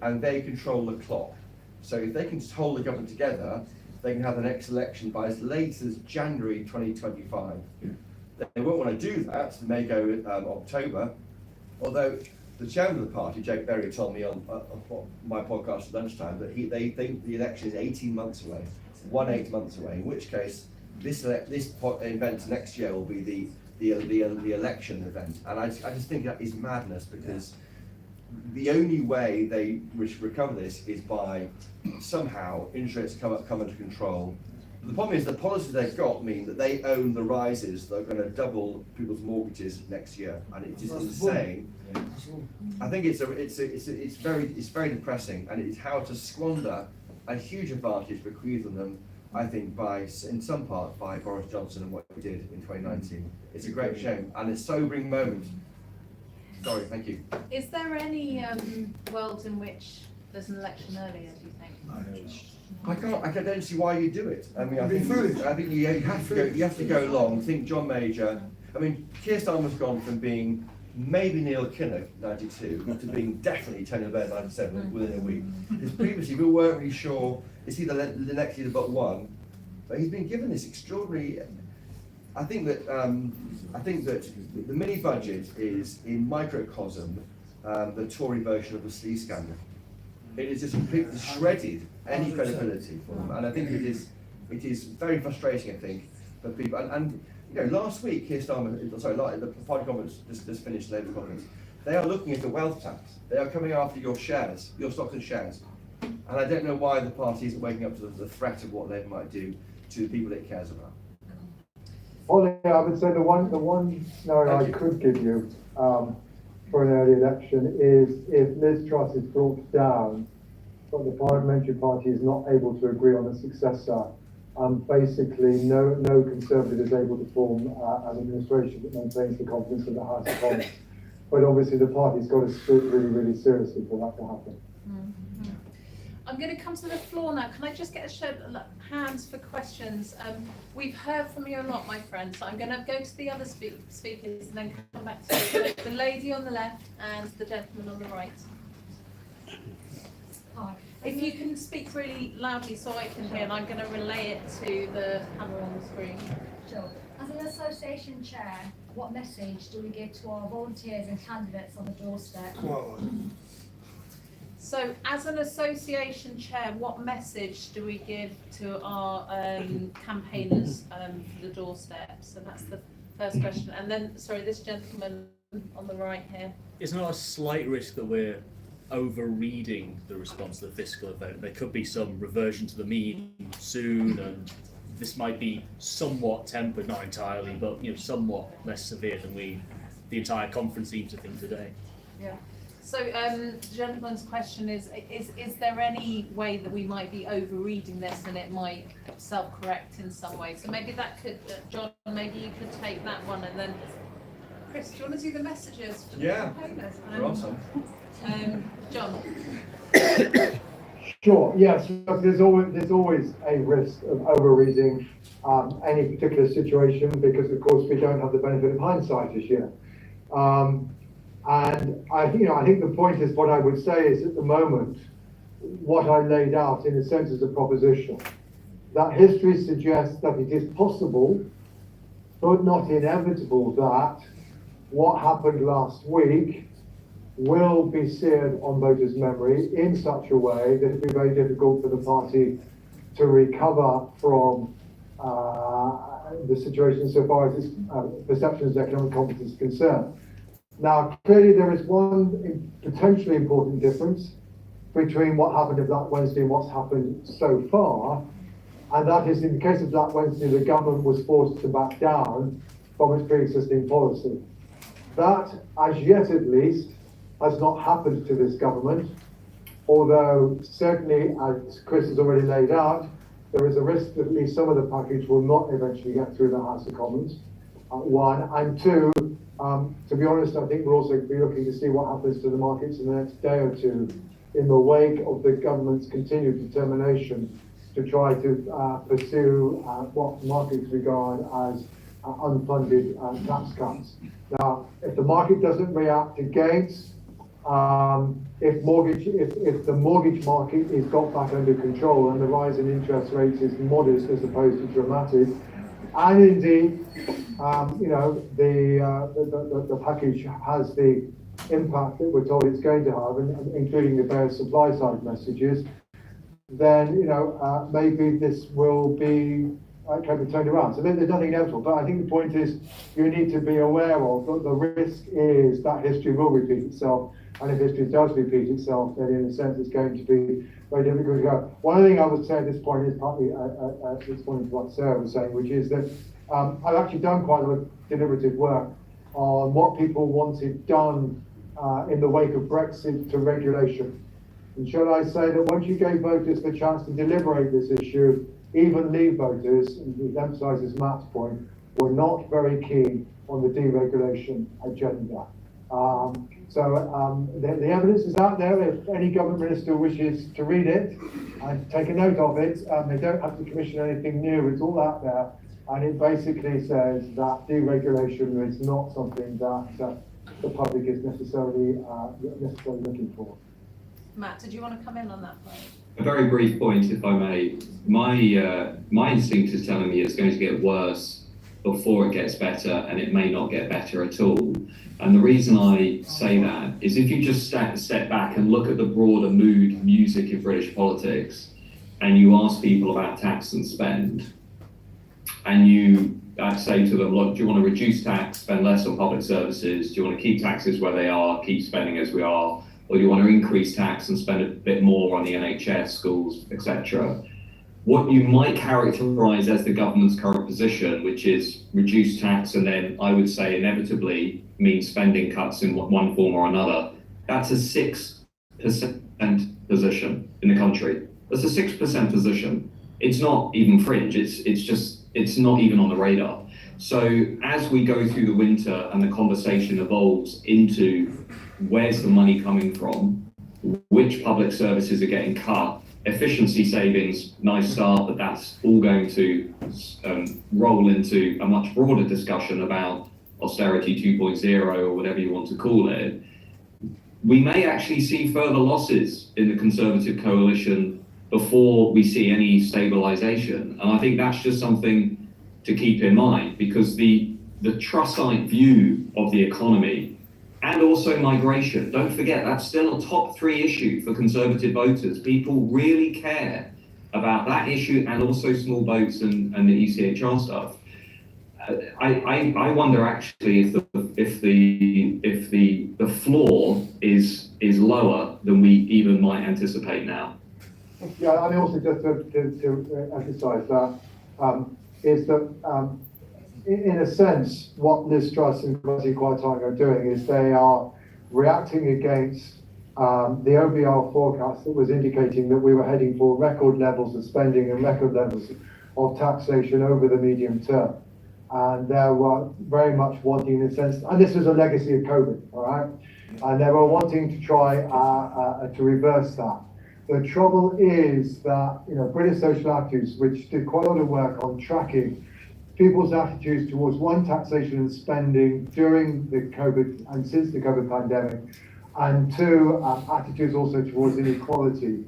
and they control the clock. So if they can just hold the government together, they can have the next election by as late as January 2025. They won't want to do that. They may go October, although the chairman of the party, Jake Berry, told me on my podcast at lunchtime that they think the election is 18 months away, 18 months away, in which case this event next year will be the election event. And I just think that is madness, because the only way they recover this is by somehow interest rates come under control. But the problem is the policies they've got mean that they own the rises that are going to double people's mortgages next year, and it's just insane. I think it's very depressing, and it's how to squander a huge advantage bequeathed on them, I think, in some part by Boris Johnson and what he did in 2019. It's a great shame and a sobering moment. Sorry, thank you. Is there any world in which there's an election earlier, do you think? I don't see why you do it. I mean, I think you have to go along. Think John Major. I mean, Keir Starmer has gone from being maybe Neil Kinnock 92 to being definitely Tony Blair 97 within a week. Because previously we weren't really sure is he the next leader but one, but he's been given this extraordinary. I think that the mini budget is in microcosm the Tory version of the Slee scandal. It is just completely shredded any credibility for them, and I think it is very frustrating. I think for people, and last week the party conference just finished, the Labour conference. They are looking at the wealth tax. They are coming after your shares, your stocks and shares, and I don't know why the party isn't waking up to the threat of what Labour might do to the people it cares about. Ollie, I would say the one scenario I could give you for an early election is if Liz Truss is brought down, but the parliamentary party is not able to agree on a successor, basically no Conservative is able to form an administration that maintains the confidence of the House of Commons. But obviously the party's got to split really, really seriously for that to happen. I'm going to come to the floor now. Can I just get a show of hands for questions? We've heard from you a lot, my friends. So I'm going to go to the other speakers and then come back to the lady on the left and the gentleman on the right. Hi. If you can speak really loudly so I can hear, and I'm going to relay it to the panel on the screen. Sure. As an association chair, what message do we give to our volunteers and candidates on the doorstep? So, as an association chair, what message do we give to our campaigners for the doorstep? So that's the first question. And then, sorry, this gentleman on the right here. Isn't there a slight risk that we're over-reading the response to the fiscal event? There could be some reversion to the mean soon, and this might be somewhat tempered, not entirely, but somewhat less severe than the entire conference seems to think today. Yeah. So, the gentleman's question is there any way that we might be over-reading this and it might self-correct in some way? So maybe that could, John, maybe you could take that one, and then, Chris, do you want to do the messages for the campaigners? Awesome. John. Sure, yes, there's always a risk of overreading any particular situation, because of course we don't have the benefit of hindsight this year. And I think the point is, what I would say is, at the moment, what I laid out in a sense as a proposition, that history suggests that it is possible, but not inevitable, that what happened last week will be seared on voters' memory in such a way that it'll be very difficult for the party to recover from the situation so far as its perception of economic competence is concerned. Now, clearly there is one potentially important difference between what happened on Black Wednesday and what's happened so far, and that is, in the case of Black Wednesday, the government was forced to back down from its pre-existing policy. That, as yet at least, has not happened to this government, although certainly, as Chris has already laid out, there is a risk that at least some of the package will not eventually get through the House of Commons, one. And two, to be honest, I think we'll also be looking to see what happens to the markets in the next day or two in the wake of the government's continued determination to try to pursue what markets regard as unfunded tax cuts. Now, if the market doesn't react against, if the mortgage market is got back under control and the rise in interest rates is modest as opposed to dramatic, and indeed, the package has the impact that we're told it's going to have, including the various supply side messages, then maybe this will be kind of turned around. So there's nothing inevitable, but I think the point is you need to be aware of that the risk is that history will repeat itself, and if history does repeat itself, then in a sense it's going to be very difficult to go. One other thing I would say at this point is partly responding to what Sarah was saying, which is that I've actually done quite a lot of deliberative work on what people wanted done in the wake of Brexit to regulation. And shall I say that once you gave voters the chance to deliberate this issue, even Leave voters, and it emphasises Matt's point, were not very keen on the deregulation agenda. The evidence is out there. If any government minister wishes to read it and take a note of it, they don't have to commission anything new. It's all out there, and it basically says that deregulation is not something that the public is necessarily looking for. Matt, did you want to come in on that point? A very brief point, if I may. My instinct is telling me it's going to get worse before it gets better, and it may not get better at all. And the reason I say that is, if you just step back and look at the broader mood music in British politics, and you ask people about tax and spend, and you say to them, look, do you want to reduce tax, spend less on public services? Do you want to keep taxes where they are, keep spending as we are? Or do you want to increase tax and spend a bit more on the NHS, schools, etc.? What you might characterise as the government's current position, which is reduce tax and then I would say inevitably means spending cuts in one form or another, that's a 6% position in the country. That's a 6% position. It's not even fringe, it's not even on the radar. So as we go through the winter and the conversation evolves into where's the money coming from, which public services are getting cut, efficiency savings, nice start, but that's all going to roll into a much broader discussion about austerity 2.0 or whatever you want to call it. We may actually see further losses in the Conservative coalition before we see any stabilisation. And I think that's just something to keep in mind, because the Trussite view of the economy and also migration, don't forget, that's still a top 3 issue for Conservative voters. People really care about that issue and also small boats and the ECHR stuff. I wonder actually if the if the floor is lower than we even might anticipate now. Yeah, and also just to emphasise that is that in a sense, what Liz Truss and Kwasi Kwarteng are doing is they are reacting against the OBR forecast that was indicating that we were heading for record levels of spending and record levels of taxation over the medium term. And they were very much wanting, in a sense, and this was a legacy of COVID, all right? And they were wanting to try to reverse that. The trouble is that, British social activists, which did quite a lot of work on tracking people's attitudes towards one, taxation and spending during the COVID and since the COVID pandemic, and two, attitudes also towards inequality,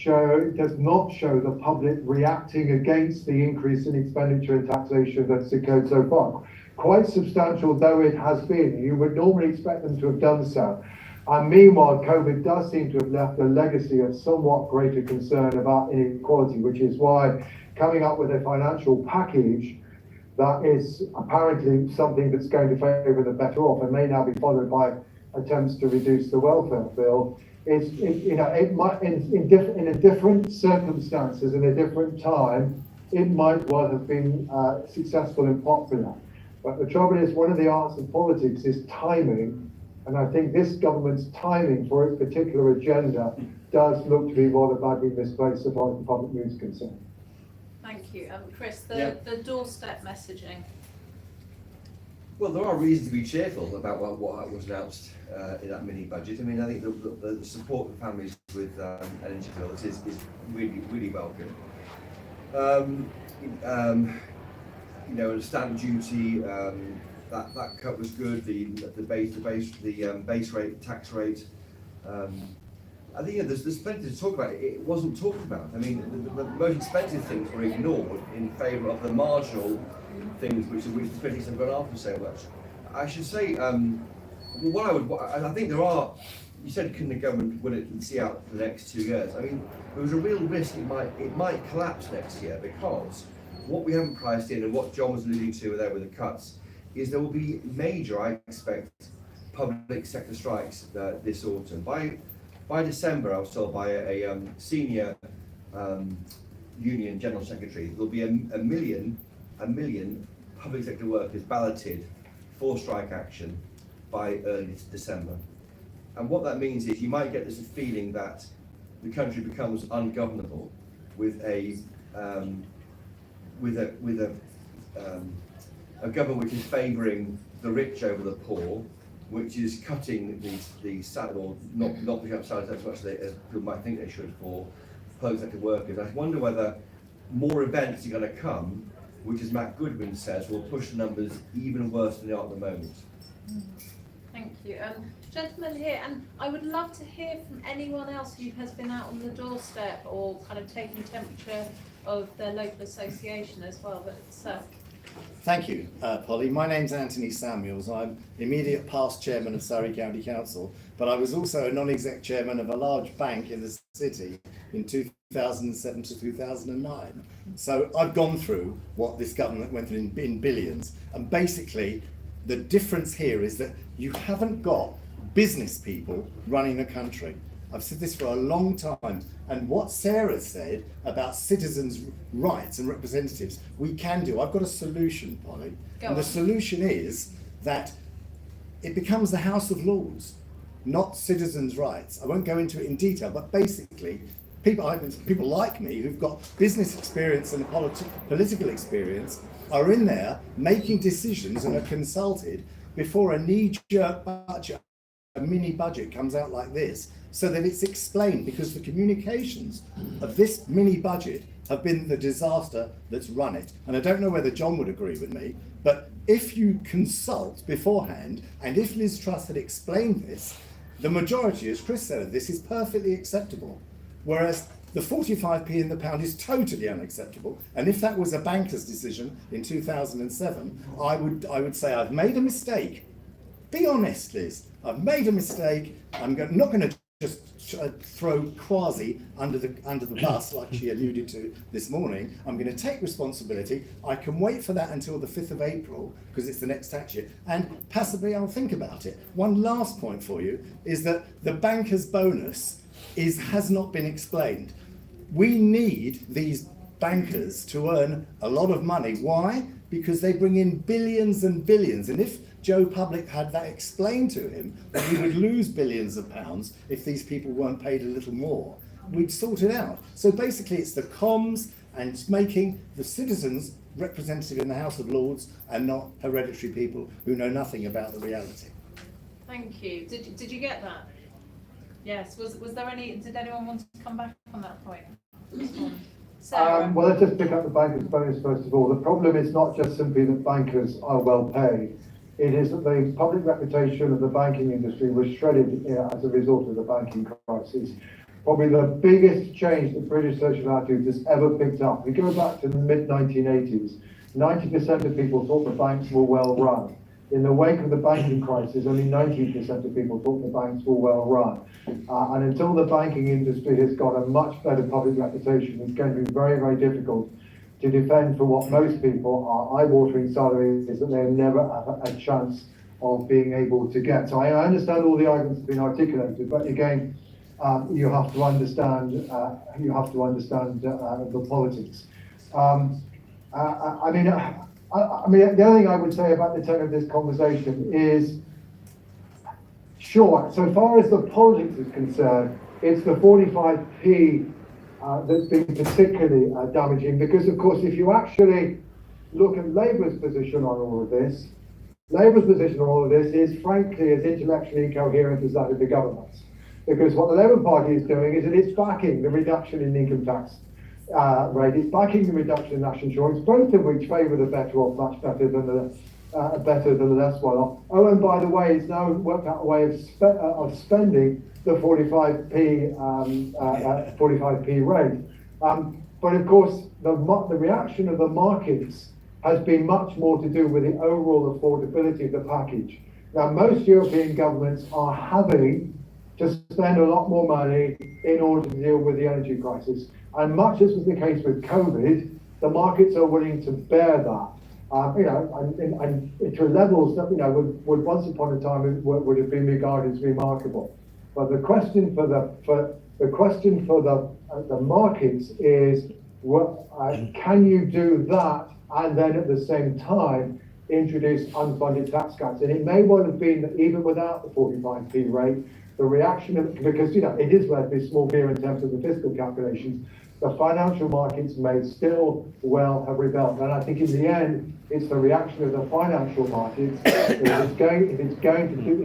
does not show the public reacting against the increase in expenditure and taxation that's occurred so far. Quite substantial though it has been, you would normally expect them to have done so. And meanwhile, COVID does seem to have left a legacy of somewhat greater concern about inequality, which is why coming up with a financial package that is apparently something that's going to favour the better off and may now be followed by attempts to reduce the welfare bill. It might, in a different circumstances, in a different time, it might well have been successful and popular. But the trouble is, one of the arts of politics is timing, and I think this government's timing for its particular agenda does look to be rather badly misplaced as far as the public mood is concerned. Thank you. Chris, the doorstep messaging. Well, there are reasons to be cheerful about what was announced in that mini budget. I mean, I think the support for families with energy bills is really, really welcome. The stamp duty, that cut was good. The base rate, tax rate. I think there's plenty to talk about. It wasn't talked about. I mean, the most expensive things were ignored in favour of the marginal things which the critics have gone after so much. I should say, I think there are. You said, can the government will it see out for the next 2 years? I mean, there was a real risk it might collapse next year, because what we haven't priced in, and what John was alluding to there with the cuts, is there will be major, I expect, public sector strikes this autumn. By December, I was told by a senior union general secretary, there'll be a million public sector workers balloted for strike action by early December. And what that means is you might get this feeling that the country becomes ungovernable with a government which is favouring the rich over the poor, which is cutting the salary, or not pushing up salaries as much as people might think they should for public sector workers. I wonder whether more events are going to come, which, as Matt Goodwin says, will push the numbers even worse than they are at the moment. Thank you. Gentlemen here, and I would love to hear from anyone else who has been out on the doorstep or kind of taking temperature of their local association as well. But Thank you, Polly. My name's Anthony Samuels. I'm immediate past chairman of Surrey County Council, but I was also a non-exec chairman of a large bank in the city in 2007 to 2009. So I've gone through what this government went through in billions. And basically, the difference here is that you haven't got business people running the country. I've said this for a long time, and what Sarah said about citizens' rights and representatives, we can do. I've got a solution, Polly. The solution is that it becomes the House of Lords, not citizens' rights. I won't go into it in detail, but basically, people like me who've got business experience and political experience are in there making decisions and are consulted before a knee-jerk budget, a mini budget comes out like this, so that it's explained, because the communications of this mini budget have been the disaster that's run it. And I don't know whether John would agree with me, but if you consult beforehand, and if Liz Truss had explained this, the majority, as Chris said, this is perfectly acceptable. Whereas the 45p in the pound is totally unacceptable. And if that was a banker's decision in 2007, I would say I've made a mistake. Be honest, Liz. I've made a mistake. I'm not going to just throw quasi under the bus like she alluded to this morning. I'm going to take responsibility. I can wait for that until the 5th of April because it's the next tax year, and possibly I'll think about it. One last point for you is that the banker's bonus has not been explained. We need these bankers to earn a lot of money. Why? Because they bring in billions and billions, and if Joe Public had that explained to him, that we would lose billions of pounds if these people weren't paid a little more, we'd sort it out. So basically it's the comms and making the citizens representative in the House of Lords and not hereditary people who know nothing about the reality. Thank you. Did you get that? Yes. Was there any? Did anyone want to come back on that point? Sarah? Well, let's just pick up the banker's bonus first of all. The problem is not just simply that bankers are well paid. It is that the public reputation of the banking industry was shredded as a result of the banking crisis. Probably the biggest change that British social attitudes has ever picked up. We go back to the mid-1980s. 90% of people thought the banks were well run. In the wake of the banking crisis, only 19% of people thought the banks were well run. And until the banking industry has got a much better public reputation, it's going to be very, very difficult to defend for what most people are eye-watering salaries that they never have a chance of being able to get. So I understand all the arguments have been articulated, but again, you have to understand the politics. I mean, the other thing I would say about the tone of this conversation is, sure, so far as the politics is concerned, it's the 45p that's been particularly damaging, because of course if you actually look at Labour's position on all of this, is frankly as intellectually incoherent as that of the government's. Because what the Labour Party is doing is that it's backing the reduction in income tax rate, it's backing the reduction in national insurance, both of which favour the better off much better than the less well off. Oh, and by the way, it's now worked out a way of spending the 45p rate. But of course, the reaction of the markets has been much more to do with the overall affordability of the package. Now, most European governments are having to spend a lot more money in order to deal with the energy crisis. And much as was the case with COVID, the markets are willing to bear that. And to levels that would once upon a time would have been regarded as remarkable. But the question for the markets is, can you do that and then at the same time introduce unfunded tax cuts? And it may well have been that even without the 45p rate, the reaction of, because it is relatively small here in terms of the fiscal calculations, the financial markets may still well have rebelled. And I think in the end, it's the reaction of the financial markets. If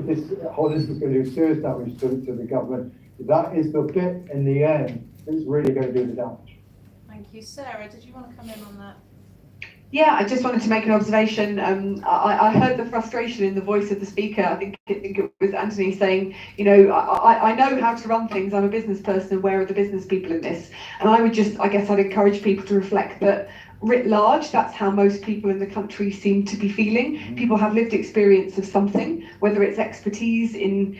this whole is going to do serious damage to the government, that is the bit in the end that's really going to do the damage. Thank you. Sarah, did you want to come in on that? Yeah, I just wanted to make an observation. I heard the frustration in the voice of the speaker. I think it was Anthony saying, I know how to run things. I'm a business person, and where are the business people in this? And I'd encourage people to reflect that writ large, that's how most people in the country seem to be feeling. People have lived experience of something, whether it's expertise in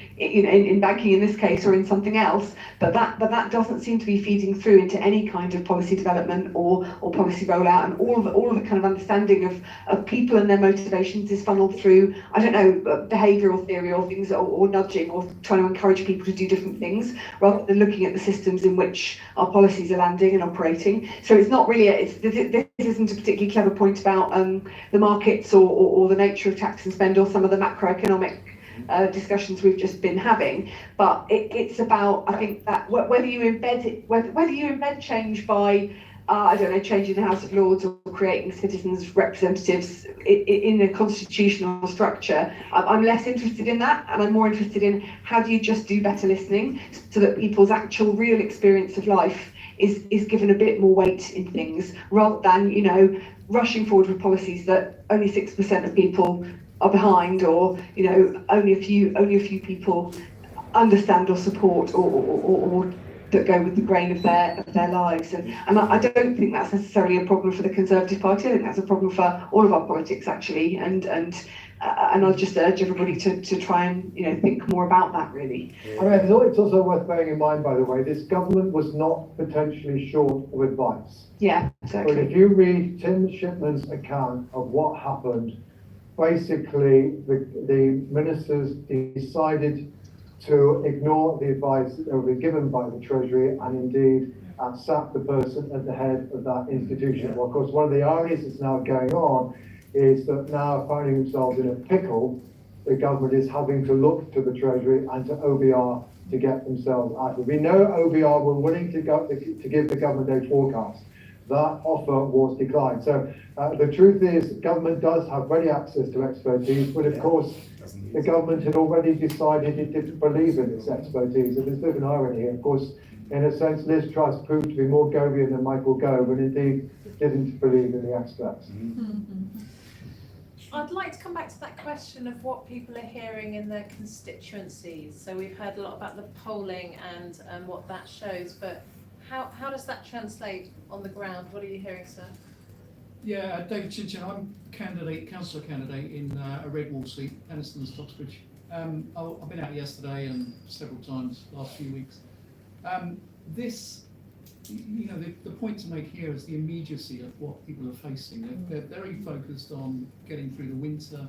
banking in this case or in something else, but that doesn't seem to be feeding through into any kind of policy development or policy rollout, and all of the kind of understanding of people and their motivations is funneled through, behavioural theory or things, or nudging, or trying to encourage people to do different things, rather than looking at the systems in which our policies are landing and operating. So it's not really, this isn't a particularly clever point about the markets or the nature of tax and spend or some of the macroeconomic discussions we've just been having, but it's about, I think, that whether you embed change by changing the House of Lords or creating citizens' representatives in a constitutional structure. I'm less interested in that, and I'm more interested in how do you just do better listening so that people's actual real experience of life is given a bit more weight in things, rather than rushing forward with policies that only 6% of people are behind, or only a few people understand or support, or that go with the grain of their lives. And I don't think that's necessarily a problem for the Conservative Party. I think that's a problem for all of our politics, actually. And And I'll just urge everybody to try and think more about that really. I mean, it's also worth bearing in mind, by the way, this government was not potentially short of advice. Yeah, exactly. But if you read Tim Shipman's account of what happened, basically the ministers decided to ignore the advice that were given by the Treasury and indeed sack the person at the head of that institution. Well, of course, one of the ironies that's now going on is that now finding themselves in a pickle, the government is having to look to the Treasury and to OBR to get themselves out of it. We know OBR were willing to give the government a forecast. That offer was declined. So the truth is, government does have ready access to expertise, but of course, the government had already decided it didn't believe in its expertise. And there's a bit of an irony here. Of course, in a sense, Liz Truss proved to be more Govian than Michael Gove, and indeed didn't believe in the experts. I'd like to come back to that question of what people are hearing in their constituencies. So we've heard a lot about the polling and what that shows, but how does that translate on the ground? What are you hearing, sir? Yeah, David Chinchin, I'm councillor candidate in a red wall seat, Penistone, Stocksbridge. I've been out yesterday and several times last few weeks. The point to make here is the immediacy of what people are facing. They're very focused on getting through the winter.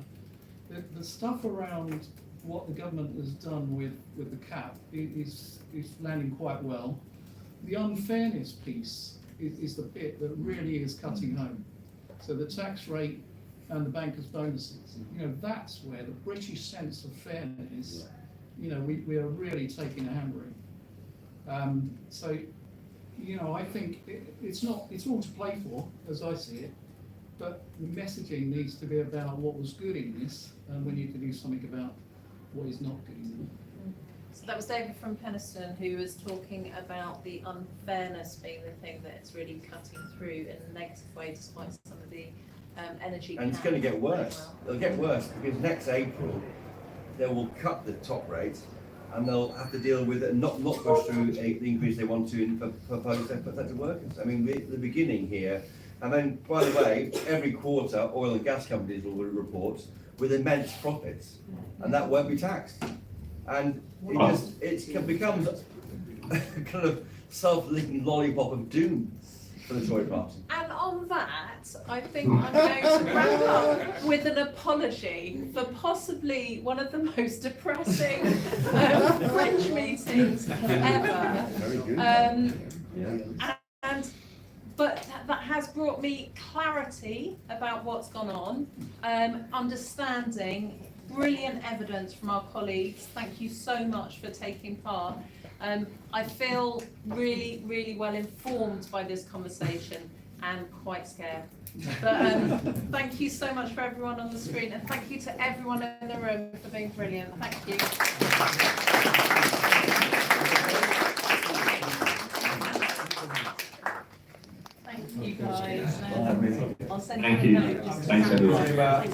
The stuff around what the government has done with the cap is landing quite well. The unfairness piece is the bit that really is cutting home. So the tax rate and the bankers' bonuses, that's where the British sense of fairness, we are really taking a hammering. I think it's all to play for, as I see it, but the messaging needs to be about what was good in this, and we need to do something about what is not good in it. So that was David from Penistone, who was talking about the unfairness being the thing that's really cutting through in a negative way, despite some of the energy. And it's going to get worse. It'll get worse because next April they will cut the top rate, and they'll have to deal with it and not push through the increase they want to propose their protected workers. I mean, we're at the beginning here, and then by the way, every quarter oil and gas companies will report with immense profits, and that won't be taxed. And it becomes a kind of self-licking lollipop of doom for the Tory party. And on that, I think I'm going to wrap up with an apology for possibly one of the most depressing French meetings ever. Very good. But that has brought me clarity about what's gone on, understanding, brilliant evidence from our colleagues. Thank you so much for taking part. I feel really, really well informed by this conversation and quite scared. But thank you so much for everyone on the screen, and thank you to everyone in the room for being brilliant. Thank you. Thank you guys. I'll send you a note. Thanks everyone.